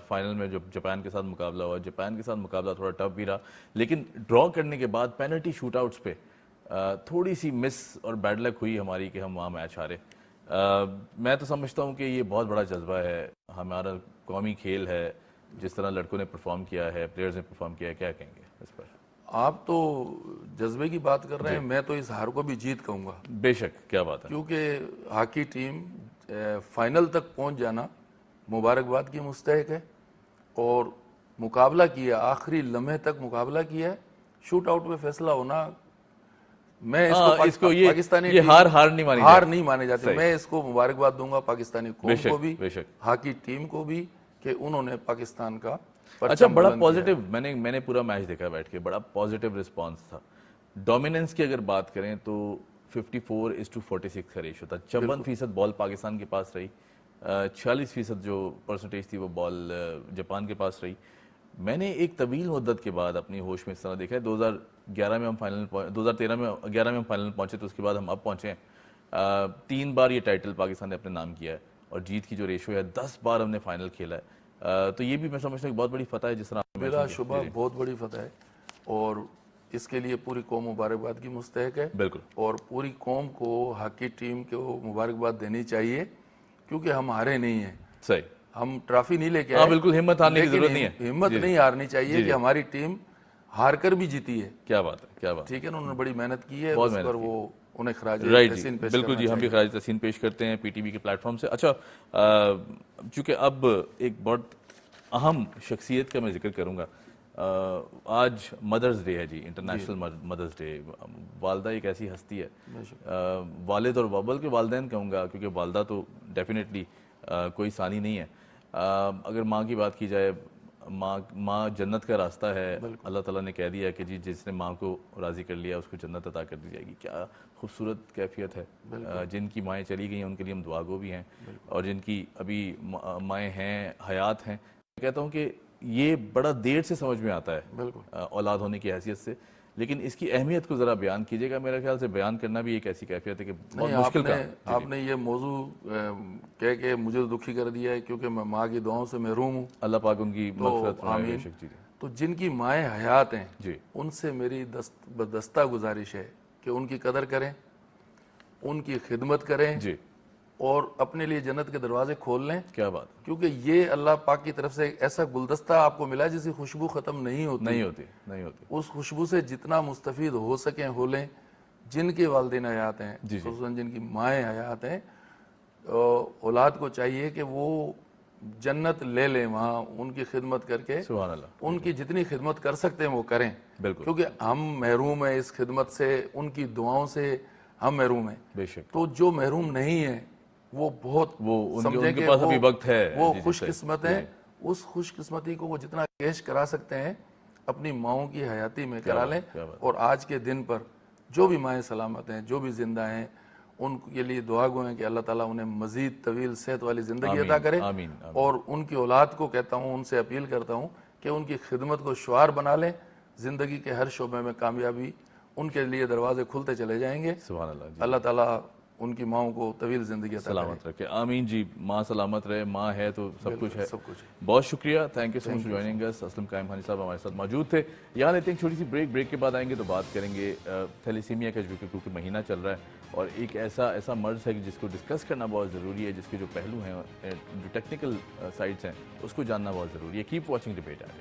فائنل میں جب جاپان کے ساتھ مقابلہ ہوا, جاپان کے ساتھ مقابلہ تھوڑا ٹف بھی رہا, لیکن ڈرا کرنے کے بعد پینلٹی شوٹ آؤٹس پہ تھوڑی سی مس اور بیڈ لک ہوئی ہماری کہ ہم وہاں میچ ہارے. میں تو سمجھتا ہوں کہ یہ بہت بڑا جذبہ ہے, ہمارا قومی کھیل ہے. جس طرح لڑکوں نے پرفارم کیا ہے, پلیئرز نے پرفارم کیا ہے, کیا کہیں گے اس پر؟ آپ تو جذبے کی بات کر رہے ہیں, میں تو اس ہار کو بھی جیت کہوں گا. بے شک, کیا بات ہے. کیونکہ ہاکی ٹیم فائنل تک پہنچ جانا مبارکباد کی مستحق ہے, اور مقابلہ کیا, آخری لمحے تک مقابلہ کیا, شوٹ آؤٹ میں فیصلہ ہونا, میں اس کو پاکستانی یہ ہار نہیں مانی جاتی. میں اس کو مبارکباد دوں گا پاکستانی قوم کو بھی, بے شک. ہاکی ٹیم کو بھی, کہ انہوں نے پاکستان کا اچھا بڑا پازیٹیو, میں نے پورا میچ دیکھا بیٹھ کے, بڑا پازیٹیو رسپانس تھا. ڈومیننس کی اگر بات کریں تو 54:46 کا ریشو تھا. 54% بال پاکستان کے پاس رہی, 46% جو پرسنٹیج تھی وہ بال جاپان کے پاس رہی. میں نے ایک طویل مدت کے بعد اپنی ہوش میں اس طرح دیکھا ہے. 2011 میں ہم فائنل 2013 میں 11 میں ہم فائنل پہنچے, تو اس کے بعد ہم اب پہنچے ہیں. 3 بار یہ ٹائٹل پاکستان نے اپنے نام کیا ہے, اور جیت کی جو ریشو ہے 10 بار ہم نے فائنل کھیلا ہے. تو یہ بھی میں سمجھتا ہوں کہ بہت بڑی فتح ہے. جس طرح بلا شبہ بہت بڑی فتح ہے, اور اس کے لیے پوری قوم مبارکباد کی مستحق ہے. بالکل. اور پوری قوم کو, ہاکی ٹیم کو مبارکباد دینی چاہیے, کیونکہ ہم ہارے نہیں ہیں. صحیح, ہم ٹرافی نہیں لے کے آئے, بالکل ہمت ہارنے کی ضرورت نہیں ہے. ہمت نہیں ہارنی چاہیے کہ ہماری ٹیم ہار کر بھی جیتی ہے. کیا بات ہے, کیا بات. ٹھیک ہے, انہوں نے بڑی محنت کی ہے, اس پر وہ انہیں خراج تحسین پیش بالکل جی, ہم بھی خراج تحسین پیش کرتے ہیں پی ٹی وی کے پلیٹ فارم سے. اچھا چونکہ اب ایک بہت اہم شخصیت کا میں ذکر کروں گا. آج مدرز ڈے ہے جی, انٹرنیشنل مدرز ڈے. والدہ ایک ایسی ہستی ہے, والد اور بابل کے والدین کہوں گا, کیونکہ والدہ تو ڈیفینیٹلی کوئی ثانی نہیں ہے. اگر ماں کی بات کی جائے, ماں جنت کا راستہ ہے. اللہ تعالیٰ نے کہہ دیا کہ جی جس نے ماں کو راضی کر لیا اس کو جنت عطا کر دی جائے گی. کیا خوبصورت کیفیت ہے. جن کی مائیں چلی گئی ہیں ان کے لیے ہم دعا گو بھی ہیں, اور جن کی ابھی مائیں ہیں, حیات ہیں, میں کہتا ہوں کہ یہ بڑا دیر سے سمجھ میں آتا ہے اولاد ہونے کی حیثیت سے. لیکن اس کی اہمیت کو ذرا بیان کیجیے گا. میرے خیال سے بیان کرنا بھی ایک ایسی کیفیت ہے کہ بہت مشکل کام. آپ نے یہ موضوع کہہ کے مجھے دکھی کر دیا ہے, کیونکہ میں ماں کی دعاؤں سے محروم ہوں. اللہ پاک ان کی مغفرت فرمائے. بے شک. جی تو جن کی مائیں حیات ہیں, جی, ان سے میری دستہ گزارش ہے کہ ان کی قدر کریں, ان کی خدمت کریں, جی, اور اپنے لیے جنت کے دروازے کھول لیں. کیا بات. کیونکہ یہ اللہ پاک کی طرف سے ایک ایسا گلدستہ آپ کو ملا جس کی خوشبو ختم نہیں ہوتی. اس خوشبو سے جتنا مستفید ہو سکیں ہو لیں. جن کے والدین حیات ہیں, خصوصاً جن کی مائیں حیات ہیں, اولاد کو چاہیے کہ وہ جنت لے لیں وہاں ان کی خدمت کر کے. سبحان اللہ. ان کی جتنی خدمت کر سکتے ہیں وہ کریں, بالکل, کیونکہ ہم محروم ہیں اس خدمت سے, ان کی دعاؤں سے ہم محروم ہیں. بے شک. تو جو محروم نہیں ہیں وہ بہت ان کے پاس ابھی وقت ہے, وہ خوش قسمت ہیں. اس خوش قسمتی کو وہ جتنا پیش کرا سکتے ہیں اپنی ماؤں کی حیاتی میں کرا لیں. اور آج کے دن پر جو بھی مائیں سلامت ہیں, جو بھی زندہ ہیں, ان کے لیے دعا گو ہیں کہ اللہ تعالیٰ انہیں مزید طویل صحت والی زندگی عطا کرے. اور ان کی اولاد کو کہتا ہوں, ان سے اپیل کرتا ہوں کہ ان کی خدمت کو شعار بنا لیں. زندگی کے ہر شعبے میں کامیابی ان کے لیے دروازے کھلتے چلے جائیں گے. سبحان اللہ. اللہ تعالیٰ ان کی ماؤں کو طویل زندگی عطا کرے. سلامت رکھے. آمین جی. ماں سلامت رہے, ماں ہے تو سب کچھ ہے. سب کچھ. بہت شکریہ. Thank you so much joining us. Aslam Qaim Khani صاحب ہمارے ساتھ موجود تھے. یہاں لیتے ہیں چھوٹی سی بریک کے بعد آئیں گے تو بات کریں گے تھیلیسیمیا کا, جو کہ کیونکہ مہینہ چل رہا ہے اور ایک ایسا مرض ہے جس کو ڈسکس کرنا بہت ضروری ہے, جس کے جو پہلو ہیں, جو ٹیکنیکل سائڈس ہیں, اس کو جاننا بہت ضروری ہے. کیپ واچنگ ڈبیٹ آگے.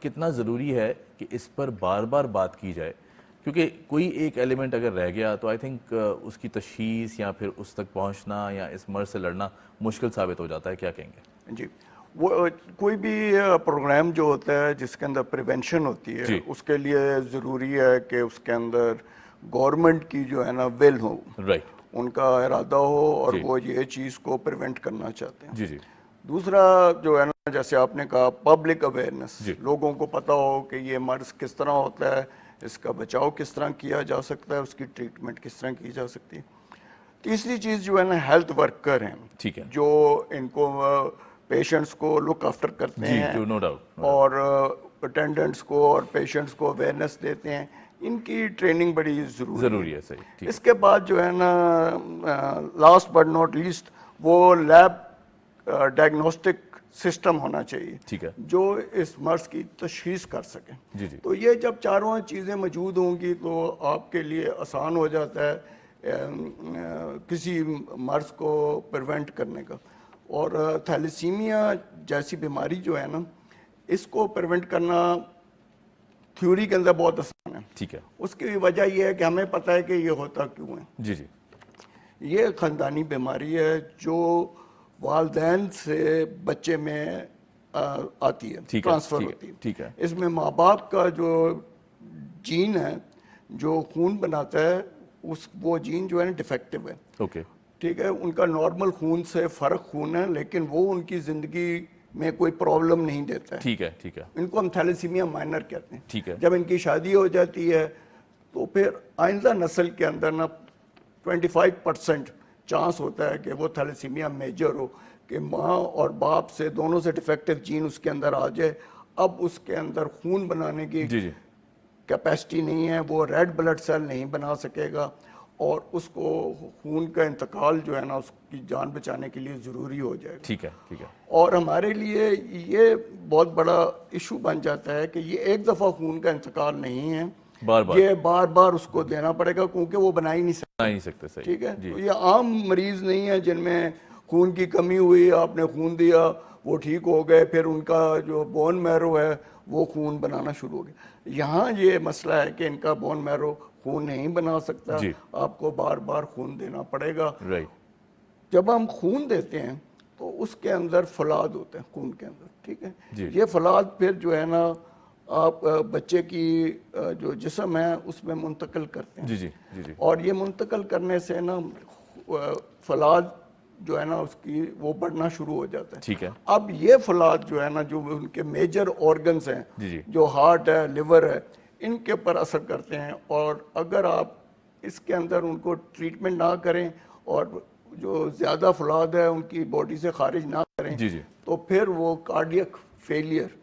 کتنا ضروری ہے کہ اس پر بار بار بات کی جائے، کیونکہ کوئی ایک ایلیمنٹ اگر رہ گیا تو آئی تھنک اس کی تشخیص یا پھر اس تک پہنچنا یا اس مرض سے لڑنا مشکل ثابت ہو جاتا ہے. کیا کہیں گے؟ جی، وہ کوئی بھی پروگرام جو ہوتا ہے جس کے اندر پریونشن ہوتی ہے اس کے لیے ضروری ہے کہ اس کے اندر گورنمنٹ کی جو ہے نا ول ہو، رائٹ، ان کا ارادہ ہو اور وہ یہ چیز کو پریونٹ کرنا چاہتے ہیں. جی جی. دوسرا جو ہے نا، جیسے آپ نے کہا پبلک اویئرنیس، لوگوں کو پتہ ہو کہ یہ مرض کس طرح ہوتا ہے، اس کا بچاؤ کس طرح کیا جا سکتا ہے، اس کی ٹریٹمنٹ کس طرح کی جا سکتی ہے. تیسری چیز جو ہے نا، ہیلتھ ورکر ہیں، ٹھیک ہے، جو ان کو پیشنٹس کو لک آفٹر کرتے ہیں نو ڈاؤٹ، اور اٹینڈنٹس کو اور پیشنٹس کو اویئرنیس دیتے ہیں، ان کی ٹریننگ بڑی ضروری ہے. صحیح. اس کے بعد جو ہے نا، لاسٹ بٹ ناٹ لیسٹ، وہ لیب ڈائگنوسٹک سسٹم ہونا چاہیے، ٹھیک ہے، جو اس مرض کی تشخیص کر سکیں. جی جی. تو یہ جب چاروں چیزیں موجود ہوں گی تو آپ کے لیے آسان ہو جاتا ہے کسی مرض کو پریونٹ کرنے کا. اور تھیلیسیمیا جیسی بیماری جو ہے نا، اس کو پریونٹ کرنا تھیوری کے اندر بہت آسان ہے. ٹھیک ہے. اس کی وجہ یہ ہے کہ ہمیں پتہ ہے کہ یہ ہوتا کیوں ہے. جی جی. یہ خاندانی بیماری ہے جو والدین سے بچے میں آتی ہے، ٹرانسفر ہوتی ہے. ٹھیک ہے. اس میں ماں باپ کا جو جین ہے جو خون بناتا ہے، وہ جین جو ہے نا ڈیفیکٹو ہے. اوکے. ٹھیک ہے، ان کا نارمل خون سے فرق خون ہے، لیکن وہ ان کی زندگی میں کوئی پرابلم نہیں دیتا ہے. ٹھیک ہے. ٹھیک ہے. ان کو ہم تھیلیسیمیا مائنر کہتے ہیں. ٹھیک ہے. جب ان کی شادی ہو جاتی ہے تو پھر آئندہ نسل کے اندر نا 25% چانس ہوتا ہے کہ وہ تھیلیسیمیا میجر ہو، کہ ماں اور باپ سے دونوں سے ڈیفیکٹو جین اس کے اندر آ جائے. اب اس کے اندر خون بنانے کی کیپیسٹی نہیں ہے، وہ ریڈ بلڈ سیل نہیں بنا سکے گا، اور اس کو خون کا انتقال جو ہے نا اس کی جان بچانے کے لیے ضروری ہو جائے گا. ٹھیک ہے. ٹھیک ہے. اور ہمارے لیے یہ بہت بڑا ایشو بن جاتا ہے کہ یہ ایک دفعہ خون کا انتقال نہیں ہے، یہ بار بار اس کو دینا پڑے گا، کیونکہ وہ بنا ہی نہیں سکتے. صحیح. ٹھیک ہے. یہ عام مریض نہیں ہے جن میں خون کی کمی ہوئی، آپ نے خون دیا، وہ ٹھیک ہو گئے، پھر ان کا جو بون میرو ہے وہ خون بنانا شروع ہو گیا. یہاں یہ مسئلہ ہے کہ ان کا بون میرو خون نہیں بنا سکتا، آپ کو بار بار خون دینا پڑے گا. جب ہم خون دیتے ہیں تو اس کے اندر فولاد ہوتے ہیں خون کے اندر. ٹھیک ہے. یہ فولاد پھر جو ہے نا آپ بچے کی جو جسم ہے اس میں منتقل کرتے ہیں. جی جی. جی. اور یہ منتقل کرنے سے نا فولاد جو ہے نا اس کی وہ بڑھنا شروع ہو جاتا ہے. ٹھیک ہے. اب یہ فولاد جو ہے نا، جو ان کے میجر آرگنز ہیں، جو ہارٹ ہے، لیور ہے، ان کے پر اثر کرتے ہیں. اور اگر آپ اس کے اندر ان کو ٹریٹمنٹ نہ کریں اور جو زیادہ فولاد ہے ان کی باڈی سے خارج نہ کریں، تو پھر وہ کارڈیک فیلئر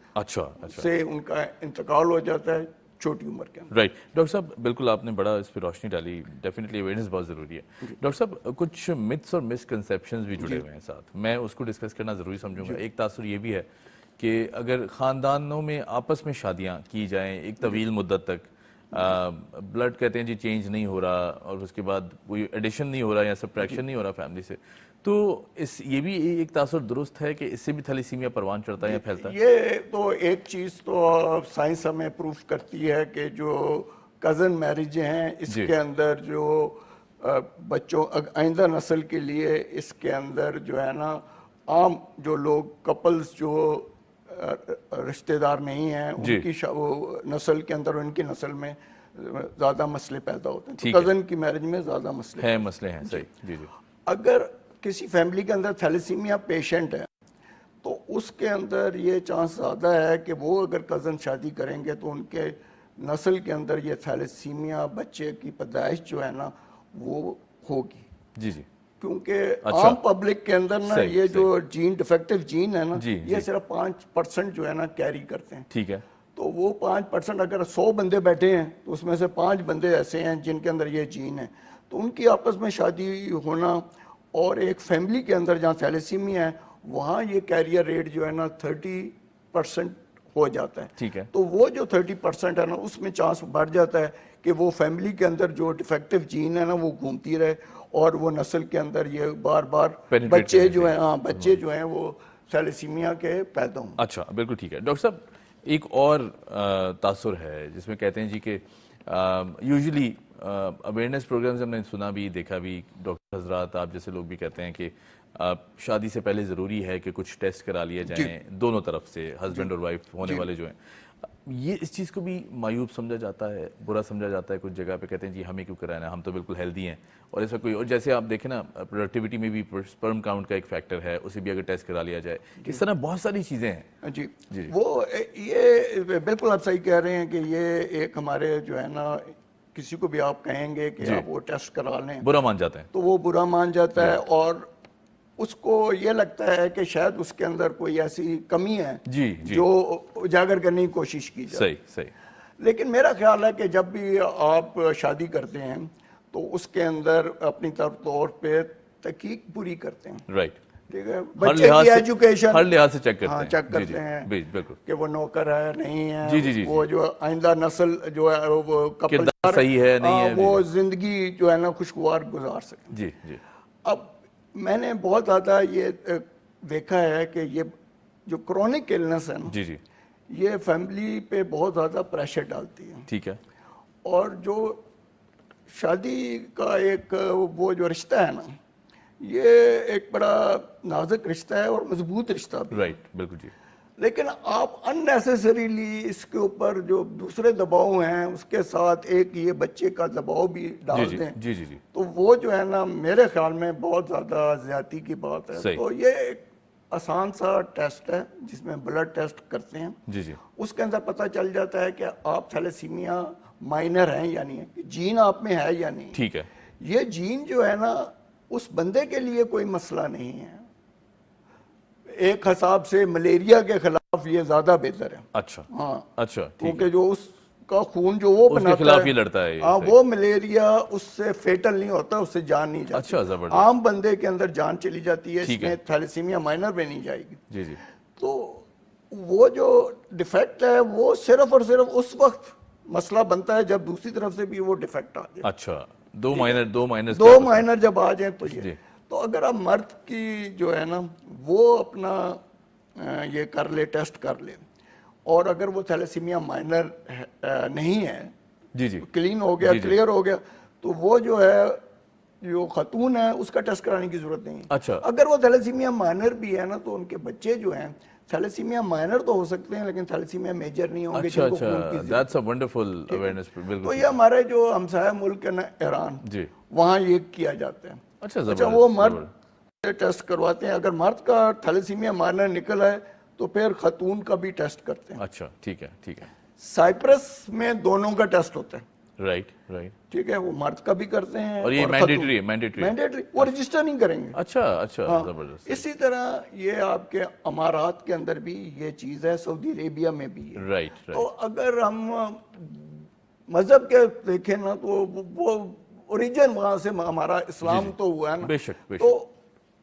سے ان کا انتقال ہو جاتا ہے چھوٹی عمر کے اندر. رائٹ. ڈاکٹر صاحب بالکل آپ نے بڑا اس پہ روشنی ڈالی. ڈیفینیٹلی اویئرنیس بہت ضروری ہے. ڈاکٹر صاحب کچھ متس اور مسکنسیپشنز بھی جڑے ہوئے ہیں ساتھ، میں اس کو ڈسکس کرنا ضروری سمجھوں گا. ایک تاثر یہ بھی ہے کہ اگر خاندانوں میں آپس میں شادیاں کی جائیں ایک طویل مدت تک، بلڈ کہتے ہیں جی چینج نہیں ہو رہا، اور اس کے بعد کوئی ایڈیشن نہیں ہو رہا یا سبٹریکشن نہیں ہو رہا فیملی سے، تو یہ بھی ایک تاثر درست ہے کہ اس سے بھی تھیلیسیمیا پروان چڑھتا ہے یا پھیلتا ہے؟ یہ تو ایک چیز تو سائنس ہمیں پروف کرتی ہے کہ جو کزن میرج ہیں اس کے اندر جو بچوں آئندہ نسل کے لیے اس کے اندر جو ہے نا عام جو لوگ کپلز جو رشتہ دار نہیں ہیں ان کی نسل کے اندر، ان کی نسل میں زیادہ مسئلے پیدا ہوتے ہیں. کزن کی میرج میں زیادہ مسئلے ہیں. صحیح. جی جی. اگر کسی فیملی کے اندر تھیلیسیمیا پیشنٹ ہے تو اس کے اندر یہ چانس زیادہ ہے کہ وہ اگر کزن شادی کریں گے تو ان کے نسل کے اندر یہ تھیلیسیمیا بچے کی پیدائش جو ہے نا وہ ہوگی. جی جی. کیونکہ عام پبلک کے اندر نا یہ جو جین ڈیفیکٹو جین ہے نا، یہ صرف 5% جو ہے نا کیری کرتے ہیں. ٹھیک ہے. تو وہ 5% اگر 100 بندے بیٹھے ہیں تو اس میں سے 5 بندے ایسے ہیں جن کے اندر یہ جین ہے، تو ان کی آپس میں شادی ہونا، اور ایک فیملی کے اندر جہاں تھیلیسیمیا ہے وہاں یہ کیریئر ریٹ جو ہے نا 30% ہو جاتا ہے. ٹھیک ہے. تو وہ جو 30% ہے نا اس میں چانس بڑھ جاتا ہے کہ وہ فیملی کے اندر جو ڈیفیکٹو جین ہے نا وہ گھومتی رہے، اور وہ نسل کے اندر یہ بار بار بچے جو ہیں وہ تھیلیسیمیا کے پیدا ہوں. اچھا بالکل ٹھیک ہے. ڈاکٹر صاحب ایک اور تاثر ہے جس میں کہتے ہیں جی کہ یوزلی اویئرنیس پروگرامز ہم نے سنا بھی دیکھا بھی، ڈاکٹر حضرات آپ جیسے لوگ بھی کہتے ہیں کہ شادی سے پہلے ضروری ہے کہ کچھ ٹیسٹ کرا لیے جائیں دونوں طرف سے، ہسبینڈ اور وائف ہونے والے جو ہیں. یہ اس چیز کو بھی معیوب سمجھا جاتا ہے، برا سمجھا جاتا ہے، کچھ جگہ پہ کہتے ہیں جی ہمیں کیوں کرانا ہے، ہم تو بالکل ہیلدی ہیں. اور ایسا کوئی، اور جیسے آپ دیکھیں نا پروڈکٹیوٹی میں بھی سپرم کاؤنٹ کا ایک فیکٹر ہے، اسے بھی اگر ٹیسٹ کرا لیا جائے، اس طرح بہت ساری چیزیں ہیں. جی وہ یہ بالکل آپ صحیح کہہ رہے ہیں کہ یہ ایک ہمارے جو ہے نا، کسی کو بھی آپ کہیں گے کہ آپ وہ ٹیسٹ کرا لیں برا مان جاتے ہیں. تو وہ برا مان جاتا ہے، اور اس کو یہ لگتا ہے کہ شاید اس کے اندر کوئی ایسی کمی ہے جی جو اجاگر کرنے کی کوشش کی جائے. صحیح. لیکن میرا خیال ہے کہ جب بھی آپ شادی کرتے ہیں تو اس کے اندر اپنی طور پہ تحقیق پوری کرتے ہیں. رائٹ. ٹھیک ہے، بچے کی ایجوکیشن ہر لحاظ سے چیک کرتے ہیں. چیک کرتے ہیں بالکل کہ وہ نوکر ہے نہیں جی ہے، وہ جو آئندہ نسل جو ہے وہ کپل کردار صحیح ہے نہیں ہے، وہ زندگی جو ہے نا خوشگوار گزار سکیں. جی. اب میں نے بہت زیادہ یہ دیکھا ہے کہ یہ جو کرونک النس ہے نا، جی یہ فیملی پہ بہت زیادہ پریشر ڈالتی ہے. ٹھیک ہے. اور جو شادی کا ایک وہ جو رشتہ ہے نا، یہ ایک بڑا نازک رشتہ ہے اور مضبوط رشتہ بھی. رائٹ، بالکل جی. لیکن آپ اننیسیسریلی اس کے اوپر جو دوسرے دباؤ ہیں اس کے ساتھ ایک یہ بچے کا دباؤ بھی ڈال دیں، جی تو وہ جو ہے نا میرے خیال میں بہت زیادہ زیادتی کی بات ہے. تو یہ ایک آسان سا ٹیسٹ ہے جس میں بلڈ ٹیسٹ کرتے ہیں. جی. اس کے اندر پتہ چل جاتا ہے کہ آپ تھیلیسیمیا مائنر ہیں یا نہیں ہے، جین آپ میں ہے یا نہیں. ٹھیک ہے. یہ جین جو ہے نا اس بندے کے لیے کوئی مسئلہ نہیں ہے. ایک حساب سے ملیریا کے خلاف یہ زیادہ بہتر ہے. اچھا. ہاں اچھا. کیونکہ جو اس کا خون جو وہ بناتا ہے، اس کے خلاف یہ لڑتا ہے. ہاں، وہ ملیریا اس سے فیٹل نہیں ہوتا، اس سے جان نہیں جاتی. اچھا، زبردست. عام بندے کے اندر جان چلی جاتی ہے، اس میں تھیلیسیمیا مائنر میں نہیں جائے گی. جی. تو وہ جو ڈیفیکٹ ہے وہ صرف اور صرف اس وقت مسئلہ بنتا ہے جب دوسری طرف سے بھی وہ ڈیفیکٹ آ جائے. اچھا. دو مائنر جب آ جائیں تو یہ تو اگر آپ مرد کی جو ہے نا وہ اپنا یہ کر لے، ٹیسٹ کر لے، اور اگر وہ تھیلیسیمیا مائنر نہیں ہے، جی کلین ہو گیا، کلیئر ہو گیا، تو وہ جو ہے جو خاتون ہے اس کا ٹیسٹ کرانے کی ضرورت نہیں ہے. اچھا. اگر وہ تھیلیسیمیا مائنر بھی ہے نا تو ان کے بچے جو ہیں تھیلیسیمیا مائنر تو ہو سکتے ہیں لیکن تھیلیسیمیا میجر نہیں ہوں گے. اچھا. That's a wonderful awareness. تو یہ ہمارے جو ہمسایہ ملک ہے نا ایران، وہاں یہ کیا جاتا ہے. اچھا. وہ مرد ٹیسٹ کرواتے ہیں، اگر مرد کا تھیلیسیمیا مائنر نکل آئے تو پھر خاتون کا بھی ٹیسٹ کرتے ہیں. اچھا. ٹھیک ہے. سائپرس میں دونوں کا ٹیسٹ ہوتا ہے. رائٹ. ٹھیک ہے، وہ مرد کا بھی کرتے ہیں اور یہ مینڈیٹری، وہ رجسٹر نہیں کریں گے. اچھا. زبردست. اسی طرح یہ آپ کے امارات کے اندر بھی یہ چیز ہے، سعودی عربیہ میں بھی ہے. رائٹ. تو اگر ہم مذہب کے دیکھیں نا تو وہ اوریجن وہاں سے ہمارا اسلام تو ہوا ہے نا. بے شک. تو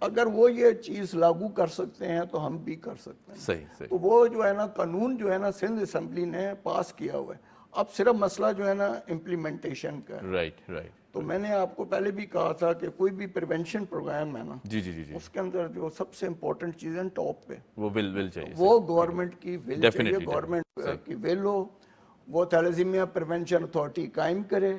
اگر وہ یہ چیز لاگو کر سکتے ہیں تو ہم بھی کر سکتے ہیں. صحیح. تو وہ جو ہے نا قانون جو ہے نا سندھ اسمبلی نے پاس کیا ہوا ہے. اب صرف مسئلہ جو ہے نا امپلیمنٹیشن کا ہے. رائٹ. تو میں نے آپ کو پہلے بھی کہا تھا کہ کوئی بھی پریونشن پروگرام ہے نا، جی اس کے اندر جو سب سے امپورٹنٹ چیز ہے ٹاپ پہ وہ ول چاہیے، وہ گورنمنٹ کی ول چاہیے، گورنمنٹ کی ول ہو. وہ تھیلیسیمیا پریونشن اتھارٹی قائم کرے،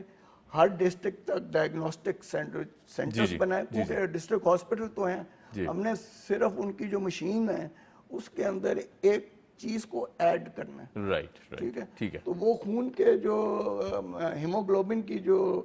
ہر ڈسٹرکٹ تک ڈائگنوسٹک سینٹرز بنائے. کیونکہ ڈسٹرکٹ ہاسپٹل تو ہیں، ہم نے صرف ان کی جو مشین ہے اس کے اندر ایک چیز کو ایڈ کرنا ہے. رائٹ. ٹھیک ہے. تو وہ خون کے جو ہیموگلوبن کی جو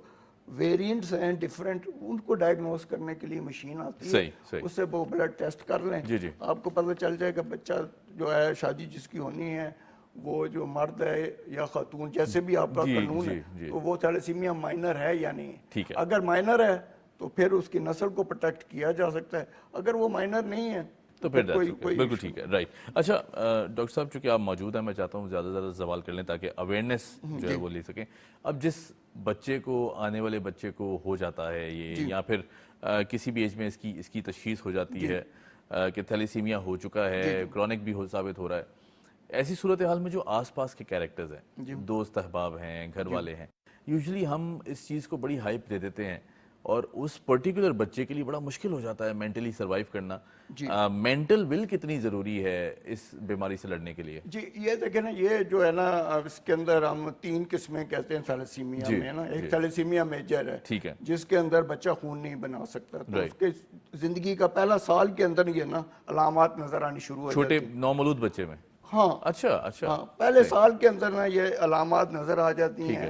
ویریئنٹس ہیں ڈیفرنٹ، ان کو ڈائگنوز کرنے کے لیے مشین آتی ہے. اس سے وہ بلڈ ٹیسٹ کر لیں، آپ کو پتہ چل جائے کہ بچہ جو ہے شادی جس کی ہونی ہے وہ جو مرد ہے یا خاتون، جیسے بھی آپ کا قانون ہے، تو وہ تھیلیسیمیا مائنر ہے یا نہیں. اگر مائنر ہے تو پھر اس کی نسل کو پروٹیکٹ کیا جا سکتا ہے. اگر وہ مائنر نہیں ہے تو پھر بالکل ٹھیک ہے. رائٹ. اچھا ڈاکٹر صاحب، چونکہ آپ موجود ہیں، میں چاہتا ہوں زیادہ سے زیادہ سوال کر لیں تاکہ اویئرنیس جو ہے وہ لے سکیں. اب جس بچے کو، آنے والے بچے کو ہو جاتا ہے یہ، یا پھر کسی بھی ایج میں اس کی تشخیص ہو جاتی ہے کہ تھیلیسیمیا ہو چکا ہے، کرونک بھی ثابت ہو رہا ہے، ایسی صورتحال میں جو آس پاس کے کیریکٹرز ہیں، دوست احباب ہیں، گھر والے ہیں، یوزلی ہم اس چیز کو بڑی ہائپ دے دیتے ہیں اور اس پرٹیکولر بچے کے لیے بڑا مشکل ہو جاتا ہے مینٹلی سروائیو کرنا. مینٹل ول کتنی ضروری ہے اس بیماری سے لڑنے کے لیے؟ جی یہ دیکھیں نا، یہ جو ہے نا اس کے اندر ہم 3 قسمیں کہتے ہیں تھیلیسیمیا میں نا. ایک تھیلیسیمیا میجر ہے، ٹھیک ہے، جس کے اندر بچہ خون نہیں بنا سکتا، تو اس کے زندگی کا پہلا سال کے اندر یہ نا علامات نظر آنی شروع ہو چھوٹے جاتی ہیں. نومولود بچے میں؟ ہاں اچھا ہاں، پہلے سال کے اندر نا یہ علامات نظر آ جاتی ہیں.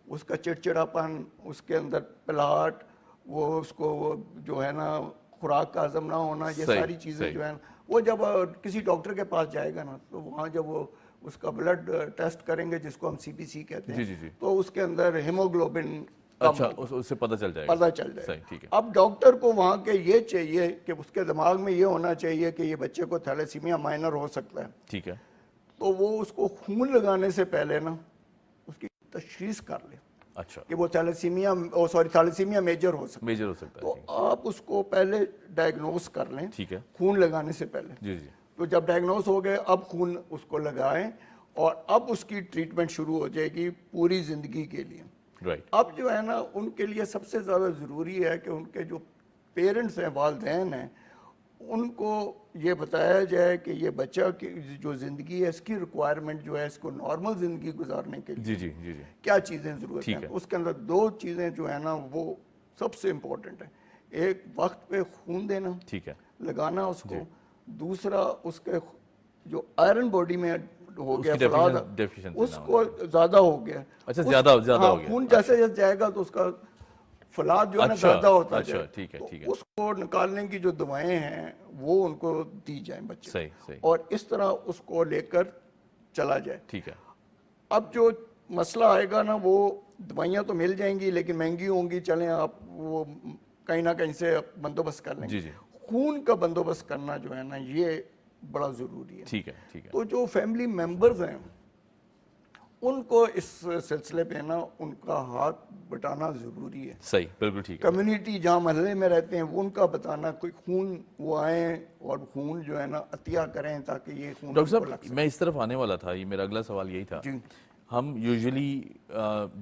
اس کا چڑچڑاپن، اس کے اندر پلاٹ، وہ اس کو جو ہے نا خوراک کا ہضم نہ ہونا، یہ ساری چیزیں جو ہیں وہ جب کسی ڈاکٹر کے پاس جائے گا نا تو وہاں جب وہ اس کا بلڈ ٹیسٹ کریں گے جس کو ہم CPC کہتے ہیں، تو اس کے اندر ہیموگلوبن اچھا اس سے پتہ چل جائے گا. پتہ چل جائے گا. اب ڈاکٹر کو وہاں کے یہ چاہیے کہ اس کے دماغ میں یہ ہونا چاہیے کہ یہ بچے کو تھیلیسیمیا مائنر ہو سکتا ہے. ٹھیک ہے. تو وہ اس کو خون لگانے سے پہلے نا اس کی تشخیص کر لے اچھا کہ وہ تھیلیسیمیا میجر ہو سکتا ہے. تو آپ اس کو پہلے ڈائگنوز کر لیں ٹھیک ہے، خون لگانے سے پہلے. جی. تو جب ڈائگنوز ہو گئے اب خون اس کو لگائیں اور اب اس کی ٹریٹمنٹ شروع ہو جائے گی پوری زندگی کے لیے. اب جو ہے نا ان کے لیے سب سے زیادہ ضروری ہے کہ ان کے جو پیرنٹس ہیں، والدین ہیں، ان کو یہ بتایا جائے کہ یہ بچہ کی جو زندگی ہے اس کی ریکوائرمنٹ جو ہے، اس کو نارمل زندگی گزارنے کے لیے جی کیا چیزیں ضرورت ہیں. اس کے اندر 2 چیزیں جو ہے نا وہ سب سے امپورٹنٹ ہیں. ایک وقت پہ خون دینا، ٹھیک ہے، لگانا اس کو. دوسرا اس کے جو آئرن باڈی میں ہو گیا فلاد، اس کو زیادہ ہو گیا. اچھا زیادہ ہو گیا. خون جیسے جیسے جائے گا تو اس کا فلاد جو ہے نا زیادہ ہوتا جائے. ٹھیک ہے. اس کو نکالنے کی جو دوائیں ہیں وہ ان کو دی جائیں بچے، صحیح. اور اس طرح اس کو لے کر چلا جائے. ٹھیک ہے. اب جو مسئلہ آئے گا نا وہ دوائیاں تو مل جائیں گی لیکن مہنگی ہوں گی. چلیں آپ وہ کہیں نہ کہیں سے بندوبست کر لیں گے. خون کا بندوبست کرنا جو ہے نا یہ بڑا ضروری ہے. ٹھیک ہے. تو جو فیملی ممبرز ہیں ان کو اس سلسلے پہ نا ان کا ہاتھ بٹانا ضروری ہے. صحیح، بالکل ٹھیک ہے. کمیونٹی جہاں محلے میں رہتے ہیں ان کا بتانا، کوئی خون وہ آئیں اور خون جو ہے نا عطیہ کریں تاکہ یہ خون. ڈاکٹر صاحب میں اس طرف آنے والا تھا، یہ میرا اگلا سوال یہی تھا. ہم یوزلی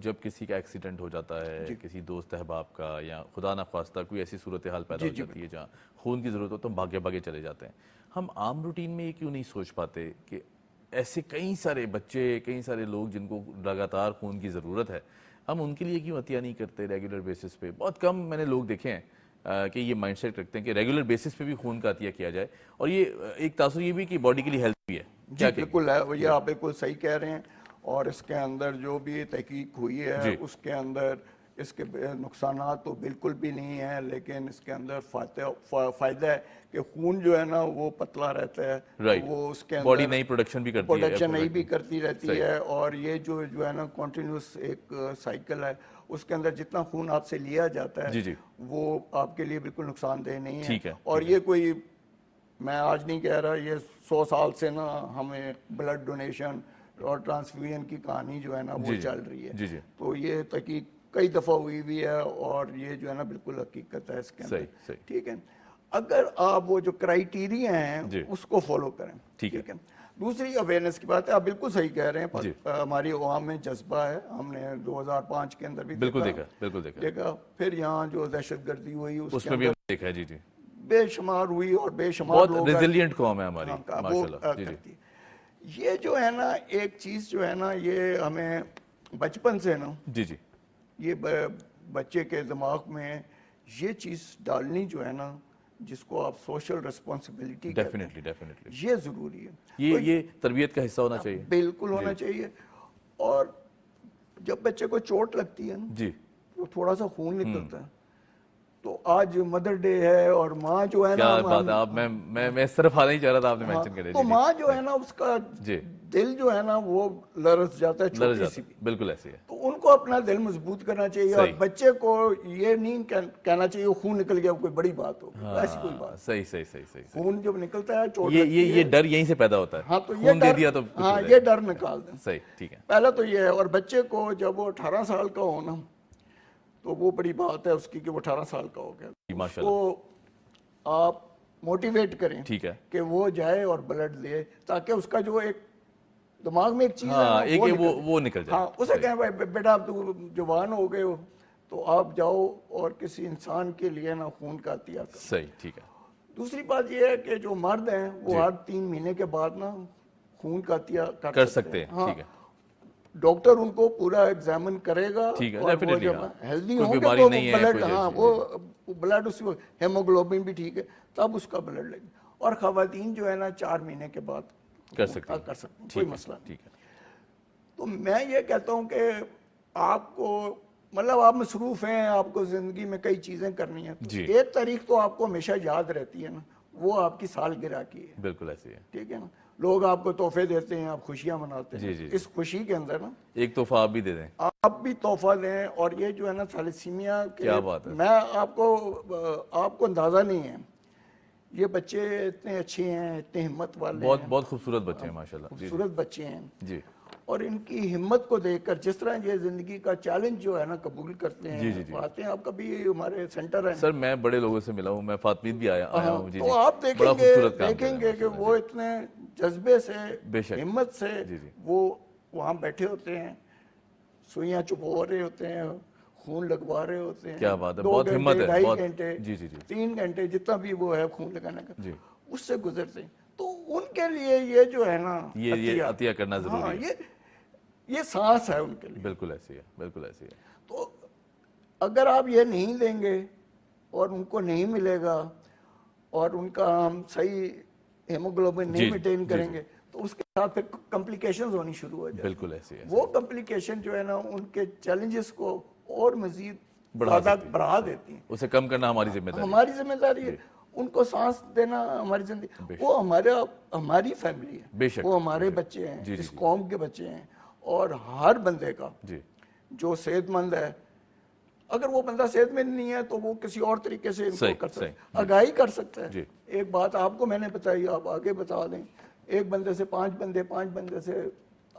جب کسی کا ایکسیڈنٹ ہو جاتا ہے، کسی دوست احباب کا، یا خدا نخواستہ کوئی ایسی صورتحال پیدا ہو جاتی ہے جہاں خون کی ضرورت ہو تو ہم بھاگے چلے جاتے ہیں. ہم عام روٹین میں یہ کیوں نہیں سوچ پاتے کہ ایسے کئی سارے بچے، کئی سارے لوگ جن کو لگاتار خون کی ضرورت ہے، ہم ان کے لیے کیوں عطیہ نہیں کرتے ریگولر بیسس پہ؟ بہت کم میں نے لوگ دیکھے ہیں کہ یہ مائنڈ سیٹ رکھتے ہیں کہ ریگولر بیسس پہ بھی خون کا عطیہ کیا جائے. اور یہ ایک تاثر یہ بھی کہ باڈی کے لیے ہیلتھ بھی ہے. جی بالکل ہے، یہ آپ بالکل صحیح کہہ رہے ہیں. اور اس کے اندر جو بھی تحقیق ہوئی ہے اس کے اندر اس کے نقصانات تو بالکل بھی نہیں ہیں، لیکن اس کے اندر فائدہ ہے کہ خون جو ہے نا وہ پتلا رہتا ہے. وہ اس کے اندر باڈی نئی پروڈکشن بھی کرتی رہتی ہے. اور یہ جو ہے نا کنٹینیوس ایک سائیکل ہے. اس کے اندر جتنا خون آپ سے لیا جاتا ہے وہ آپ کے لیے بالکل نقصان دہ نہیں ہے. اور یہ کوئی میں آج نہیں کہہ رہا، یہ 100 سال سے نا ہمیں بلڈ ڈونیشن اور ٹرانسفیوژن کی کہانی جو ہے نا وہ چل رہی ہے. تو یہ تحقیق کئی دفعہ ہوئی بھی ہے اور یہ جو ہے نا بالکل حقیقت ہے اس کے اندر. ٹھیک ہے، اگر آپ وہ جو کرائیٹیریا ہیں اس کو فالو کریں. ٹھیک ہے. دوسری اویئرنیس کی بات ہے، آپ بالکل صحیح کہہ رہے ہیں. ہماری عوام میں جذبہ ہے، ہم نے 2005 کے اندر بھی دیکھا. پھر یہاں جو دہشت گردی ہوئی اس میں بھی دیکھا بے شمار ہوئی اور بے شمار لوگ ریزیلینٹ قوم ہے ہماری ماشاءاللہ. یہ جو ہے نا ایک چیز جو ہے نا یہ ہمیں بچپن سے نا یہ بچے کے دماغ میں یہ چیز ڈالنی جو ہے نا جس کو آپ سوشل ریسپانسبلٹی کہتے ہیں، یہ ضروری ہے. یہ تربیت کا حصہ ہونا چاہیے. بالکل ہونا چاہیے. اور جب بچے کو چوٹ لگتی ہے نا تو تھوڑا سا خون نکلتا ہے. تو آج مدر ڈے ہے اور ماں جو ہے نا، کیا بات ہے، آپ میں اس طرف آنا ہی چاہ رہا تھا، آپ نے مینشن کرے. تو ماں جو ہے نا اس کا دل جو ہے نا وہ لرز جاتا ہے چھوٹی سی. بالکل ایسے ہے. تو ان کو اپنا دل مضبوط کرنا چاہیے اور بچے کو یہ نہیں کہنا چاہیے خون نکل گیا کوئی بڑی بات ہو، ایسی کوئی بات. صحیح. خون جب نکلتا ہے چوٹ یہ ڈر یہیں سے پیدا ہوتا ہے. ہاں تو خون دے دیا تو یہ ڈر نکال دیں. صحیح، ٹھیک ہے. پہلا تو یہ ہے. اور بچے کو جب وہ 18 سال کا ہو نا تو وہ بڑی بات ہے اس کی کہ وہ 18 سال کا ہو گیا. اس کو آپ موٹیویٹ کریں کہ وہ جائے اور بلڈ دے تاکہ اس کا جو ایک دماغ میں ایک چیز ہے وہ نکل جائے. ہاں اسے کہیں بھائی بیٹا اب تو جوان ہو گئے ہو تو آپ جاؤ اور کسی انسان کے لیے نا خون کا عطیہ کرو. صحیح, ٹھیک ہے. دوسری بات یہ ہے کہ جو مرد ہیں وہ ہر 3 مہینے کے بعد نا خون کا عطیہ کر سکتے ہیں, ٹھیک ہے. ڈاکٹر ان کو پورا ایگزامن کرے گا, ٹھیک ہے, اور وہ definitely, جب ہاں. ہیلدی کوئی ہوں گے بیماری تو نہیں ہے, بلڈ, کوئی ہاں ایسی- وہ بلڈ اس کو ہیموگلوبن بھی ٹھیک ہے, تب اس کا بلڈ لے گا. اور خواتین جو ہے نا 4 مہینے کے بعد کر سکتے ہیں, کر سکتے ہیں, ٹھیک کوئی ہے, مسئلہ نہیں. ٹھیک ہے. تو میں یہ کہتا ہوں کہ آپ کو مطلب آپ مصروف ہیں, آپ کو زندگی میں کئی چیزیں کرنی ہیں, تو جی. ایک تاریخ تو آپ کو ہمیشہ یاد رہتی ہے نا, وہ آپ کی سالگرہ کی ہے. بالکل ایسے ہی ہے. ٹھیک ہے نا, لوگ آپ کو تحفے دیتے ہیں, آپ خوشیاں مناتے ہیں. جی, جی, اس خوشی کے اندر نا ایک تحفہ آپ بھی دے دیں. آپ بھی تحفہ دیں. اور یہ جو ہے نا تھیلیسیمیا کے, کیا بات ہے. میں آپ کو اندازہ نہیں ہے, یہ بچے اتنے اچھے ہیں, اتنے ہمت والے بہت ہیں, بہت خوبصورت بچے ہیں ماشاءاللہ. جی, خوبصورت بچے ہیں. جی, اور ان کی ہمت کو دیکھ کر جس طرح یہ زندگی کا چیلنج جو ہے نا قبول کرتے ہیں, جی, جی, جی. آتے ہیں. آپ کبھی ہمارے سینٹر ہیں سر میں بڑے لوگوں سے ملا ہوں, میں فاطمید بھی آیا ہوں. جی, تو جی, آپ بڑا دیکھیں خوبصورت کام کر رہے ہیں گے کہ ماشاءاللہ. وہ اتنے جذبے سے, بے شک. ہمت سے جی, جی. وہ وہاں بیٹھے ہوتے ہیں, سوئیاں چپوا رہے ہوتے ہیں, خون لگوا رہے ہوتے ہیں. کیا بات ہے, 2 بہت ہمت گھنٹے, ہے, 2.5 بہت. گھنٹے, جی, جی, جی, 3 گھنٹے, جتنا بھی وہ ہے خون لگانے کا, جی. اس سے گزرتے ہیں. تو ان کے لیے یہ جو ہے نا یہ عطیہ کرنا ضروری ہے. یہ سانس ہے ان کے لیے. بالکل ایسی ہے, بالکل ایسی ہے. تو اگر آپ یہ نہیں دیں گے اور ان کو نہیں ملے گا, اور ان کا ہم صحیح ہیموگلوبن نہیں مینٹین کریں گے, تو اس کے ساتھ پھر کمپلیکیشنز ہونی شروع ہو جائیں. بالکل ایسی ہے. وہ کمپلیکیشن جو ہے نا ان کے چیلنجز کو اور مزید زیادہ بڑھا دیتی ہیں. اسے کم کرنا ہماری ذمہ داری. ہماری ذمہ داری ہے, ان کو سانس دینا ہماری زندگی. وہ ہماری فیملی ہے, بے شک, وہ ہمارے بچے ہیں, جی, جی, اس قوم کے بچے ہیں. اور ہر بندے کا جی, جو صحت مند ہے, اگر وہ بندہ صحت مند نہیں ہے تو وہ کسی اور طریقے سے ان کو کر سکتا ہے, آگاہی کر سکتا ہے. ایک بات آپ کو میں نے بتائی, آپ آگے بتا دیں. ایک بندے سے 5 بندے, 5 بندے سے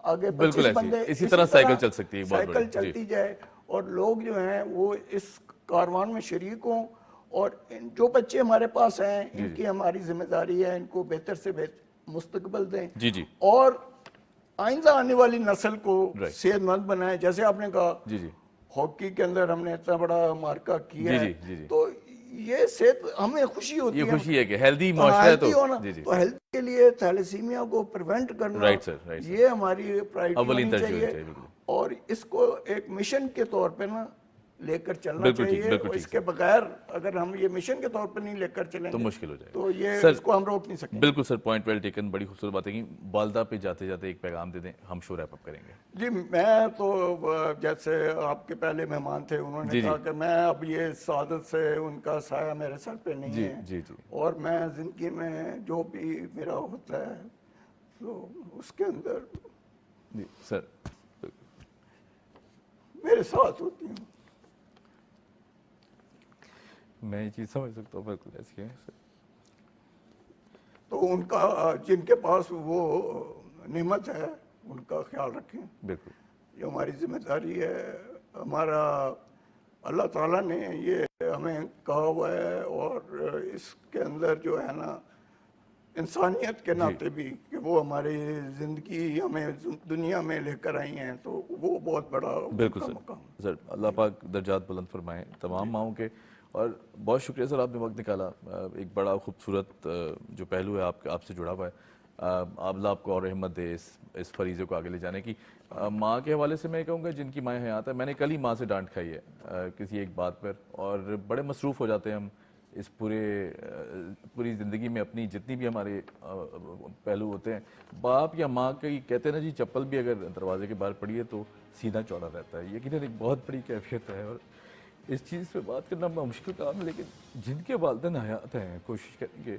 آگے 25 بندے, اسی طرح سائیکل چل سکتی ہے. سائیکل چلتی جائے, اور لوگ جو ہیں وہ اس کاروان میں شریک ہوں. اور جو بچے ہمارے پاس ہیں, ان کی ہماری ذمہ داری ہے ان کو بہتر سے بہتر مستقبل دیں. جی, جی. اور آئندہ آنے والی نسل کو صحت مند بنائیں. جیسے آپ نے کہا, جی, جی, ہاکی کے اندر ہم نے اتنا بڑا مارکا کیا ہے, جی, جی. تو یہ صحت ہمیں خوشی ہوتی ہے. یہ خوشی ہے کہ ہیلدی معاشرہ ہے. تو ہیلتھ کے لیے تھیلیسیمیا کو پریونٹ کرنا, یہ ہماری پرائرٹی ہونی چاہیے. اور اس کو ایک مشن کے طور پہ نا لے کر چلنا چاہیے. اور اس کے بغیر اگر ہم یہ مشن کے طور پر نہیں لے کر چلیں تو مشکل ہو جائے. تو یہ اس کو ہم روک نہیں سکتے. بالکل سر, پوائنٹ ویل ٹیکن. بڑی خوبصورت باتیں کی. والدہ پہ جاتے جاتے ایک پیغام دے دیں, ہم شو ریپ اپ کریں گے. جی, میں تو جیسے آپ کے پہلے مہمان تھے, انہوں نے کہا کہ میں اب یہ سعادت سے ان کا سایہ میرے سر پہ نہیں ہے. جی, جی. اور میں زندگی میں جو بھی میرا ہوتا ہے تو اس کے اندر جی سر میرے ساتھ ہوتی ہوں. میں یہ چیز سمجھ سکتا ہوں. بالکل ایسی ہے سر. تو ان کا جن کے پاس وہ نعمت ہے ان کا خیال رکھیں. بالکل, یہ ہماری ذمہ داری ہے. ہمارا اللہ تعالیٰ نے یہ ہمیں کہا ہوا ہے, اور اس کے اندر جو ہے نا انسانیت کے ناطے بھی کہ وہ ہماری زندگی ہمیں دنیا میں لے کر آئی ہیں, تو وہ بہت بڑا بالکل مقام. سر, اللہ پاک درجات بلند فرمائیں تمام ماؤں کے. اور بہت شکریہ سر, آپ نے وقت نکالا. ایک بڑا خوبصورت جو پہلو ہے آپ سے جڑا ہوا ہے. اللہ آپ کو اور رحمت دے اس فریضے کو آگے لے جانے کی. ماں کے حوالے سے میں کہوں گا, جن کی مائیں حیات ہے, میں نے کل ہی ماں سے ڈانٹ کھائی ہے کسی ایک بات پر, اور بڑے مصروف ہو جاتے ہیں ہم اس پوری زندگی میں. اپنی جتنی بھی ہمارے پہلو ہوتے ہیں, باپ یا ماں کی کہتے ہیں نا جی, چپل بھی اگر دروازے کے باہر پڑی ہے تو سینہ چوڑا رہتا ہے. یقیناً ایک بہت بڑی کیفیت ہے, اور اس چیز پہ بات کرنا بڑا مشکل کام ہے. لیکن جن کے والدین حیات ہیں, کوشش کریں کہ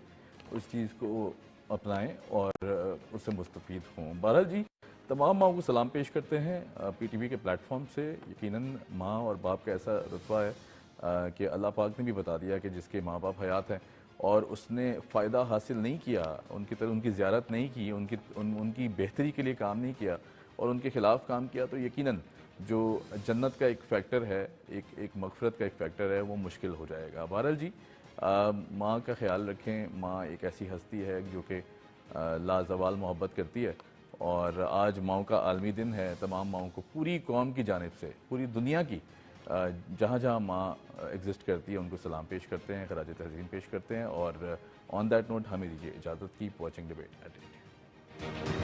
اس چیز کو اپنائیں اور اس سے مستفید ہوں. بہرحال جی, تمام ماؤں کو سلام پیش کرتے ہیں پی ٹی وی کے پلیٹ فارم سے. یقیناً ماں اور باپ کا ایسا رتبہ ہے کہ اللہ پاک نے بھی بتا دیا کہ جس کے ماں باپ حیات ہیں اور اس نے فائدہ حاصل نہیں کیا, ان کی طرح ان کی زیارت نہیں کی, ان کی بہتری کے لیے کام نہیں کیا اور ان کے خلاف کام کیا, تو یقیناً جو جنت کا ایک فیکٹر ہے, ایک مغفرت کا ایک فیکٹر ہے, وہ مشکل ہو جائے گا. بہرحال جی, ماں کا خیال رکھیں. ماں ایک ایسی ہستی ہے جو کہ لازوال محبت کرتی ہے, اور آج ماؤں کا عالمی دن ہے. تمام ماؤں کو پوری قوم کی جانب سے, پوری دنیا کی جہاں جہاں ماں ایگزسٹ کرتی ہے ان کو سلام پیش کرتے ہیں, خراج تحسین پیش کرتے ہیں, اور آن دیٹ نوٹ ہمیں دیجیے اجازت. Keep watching debate at 8.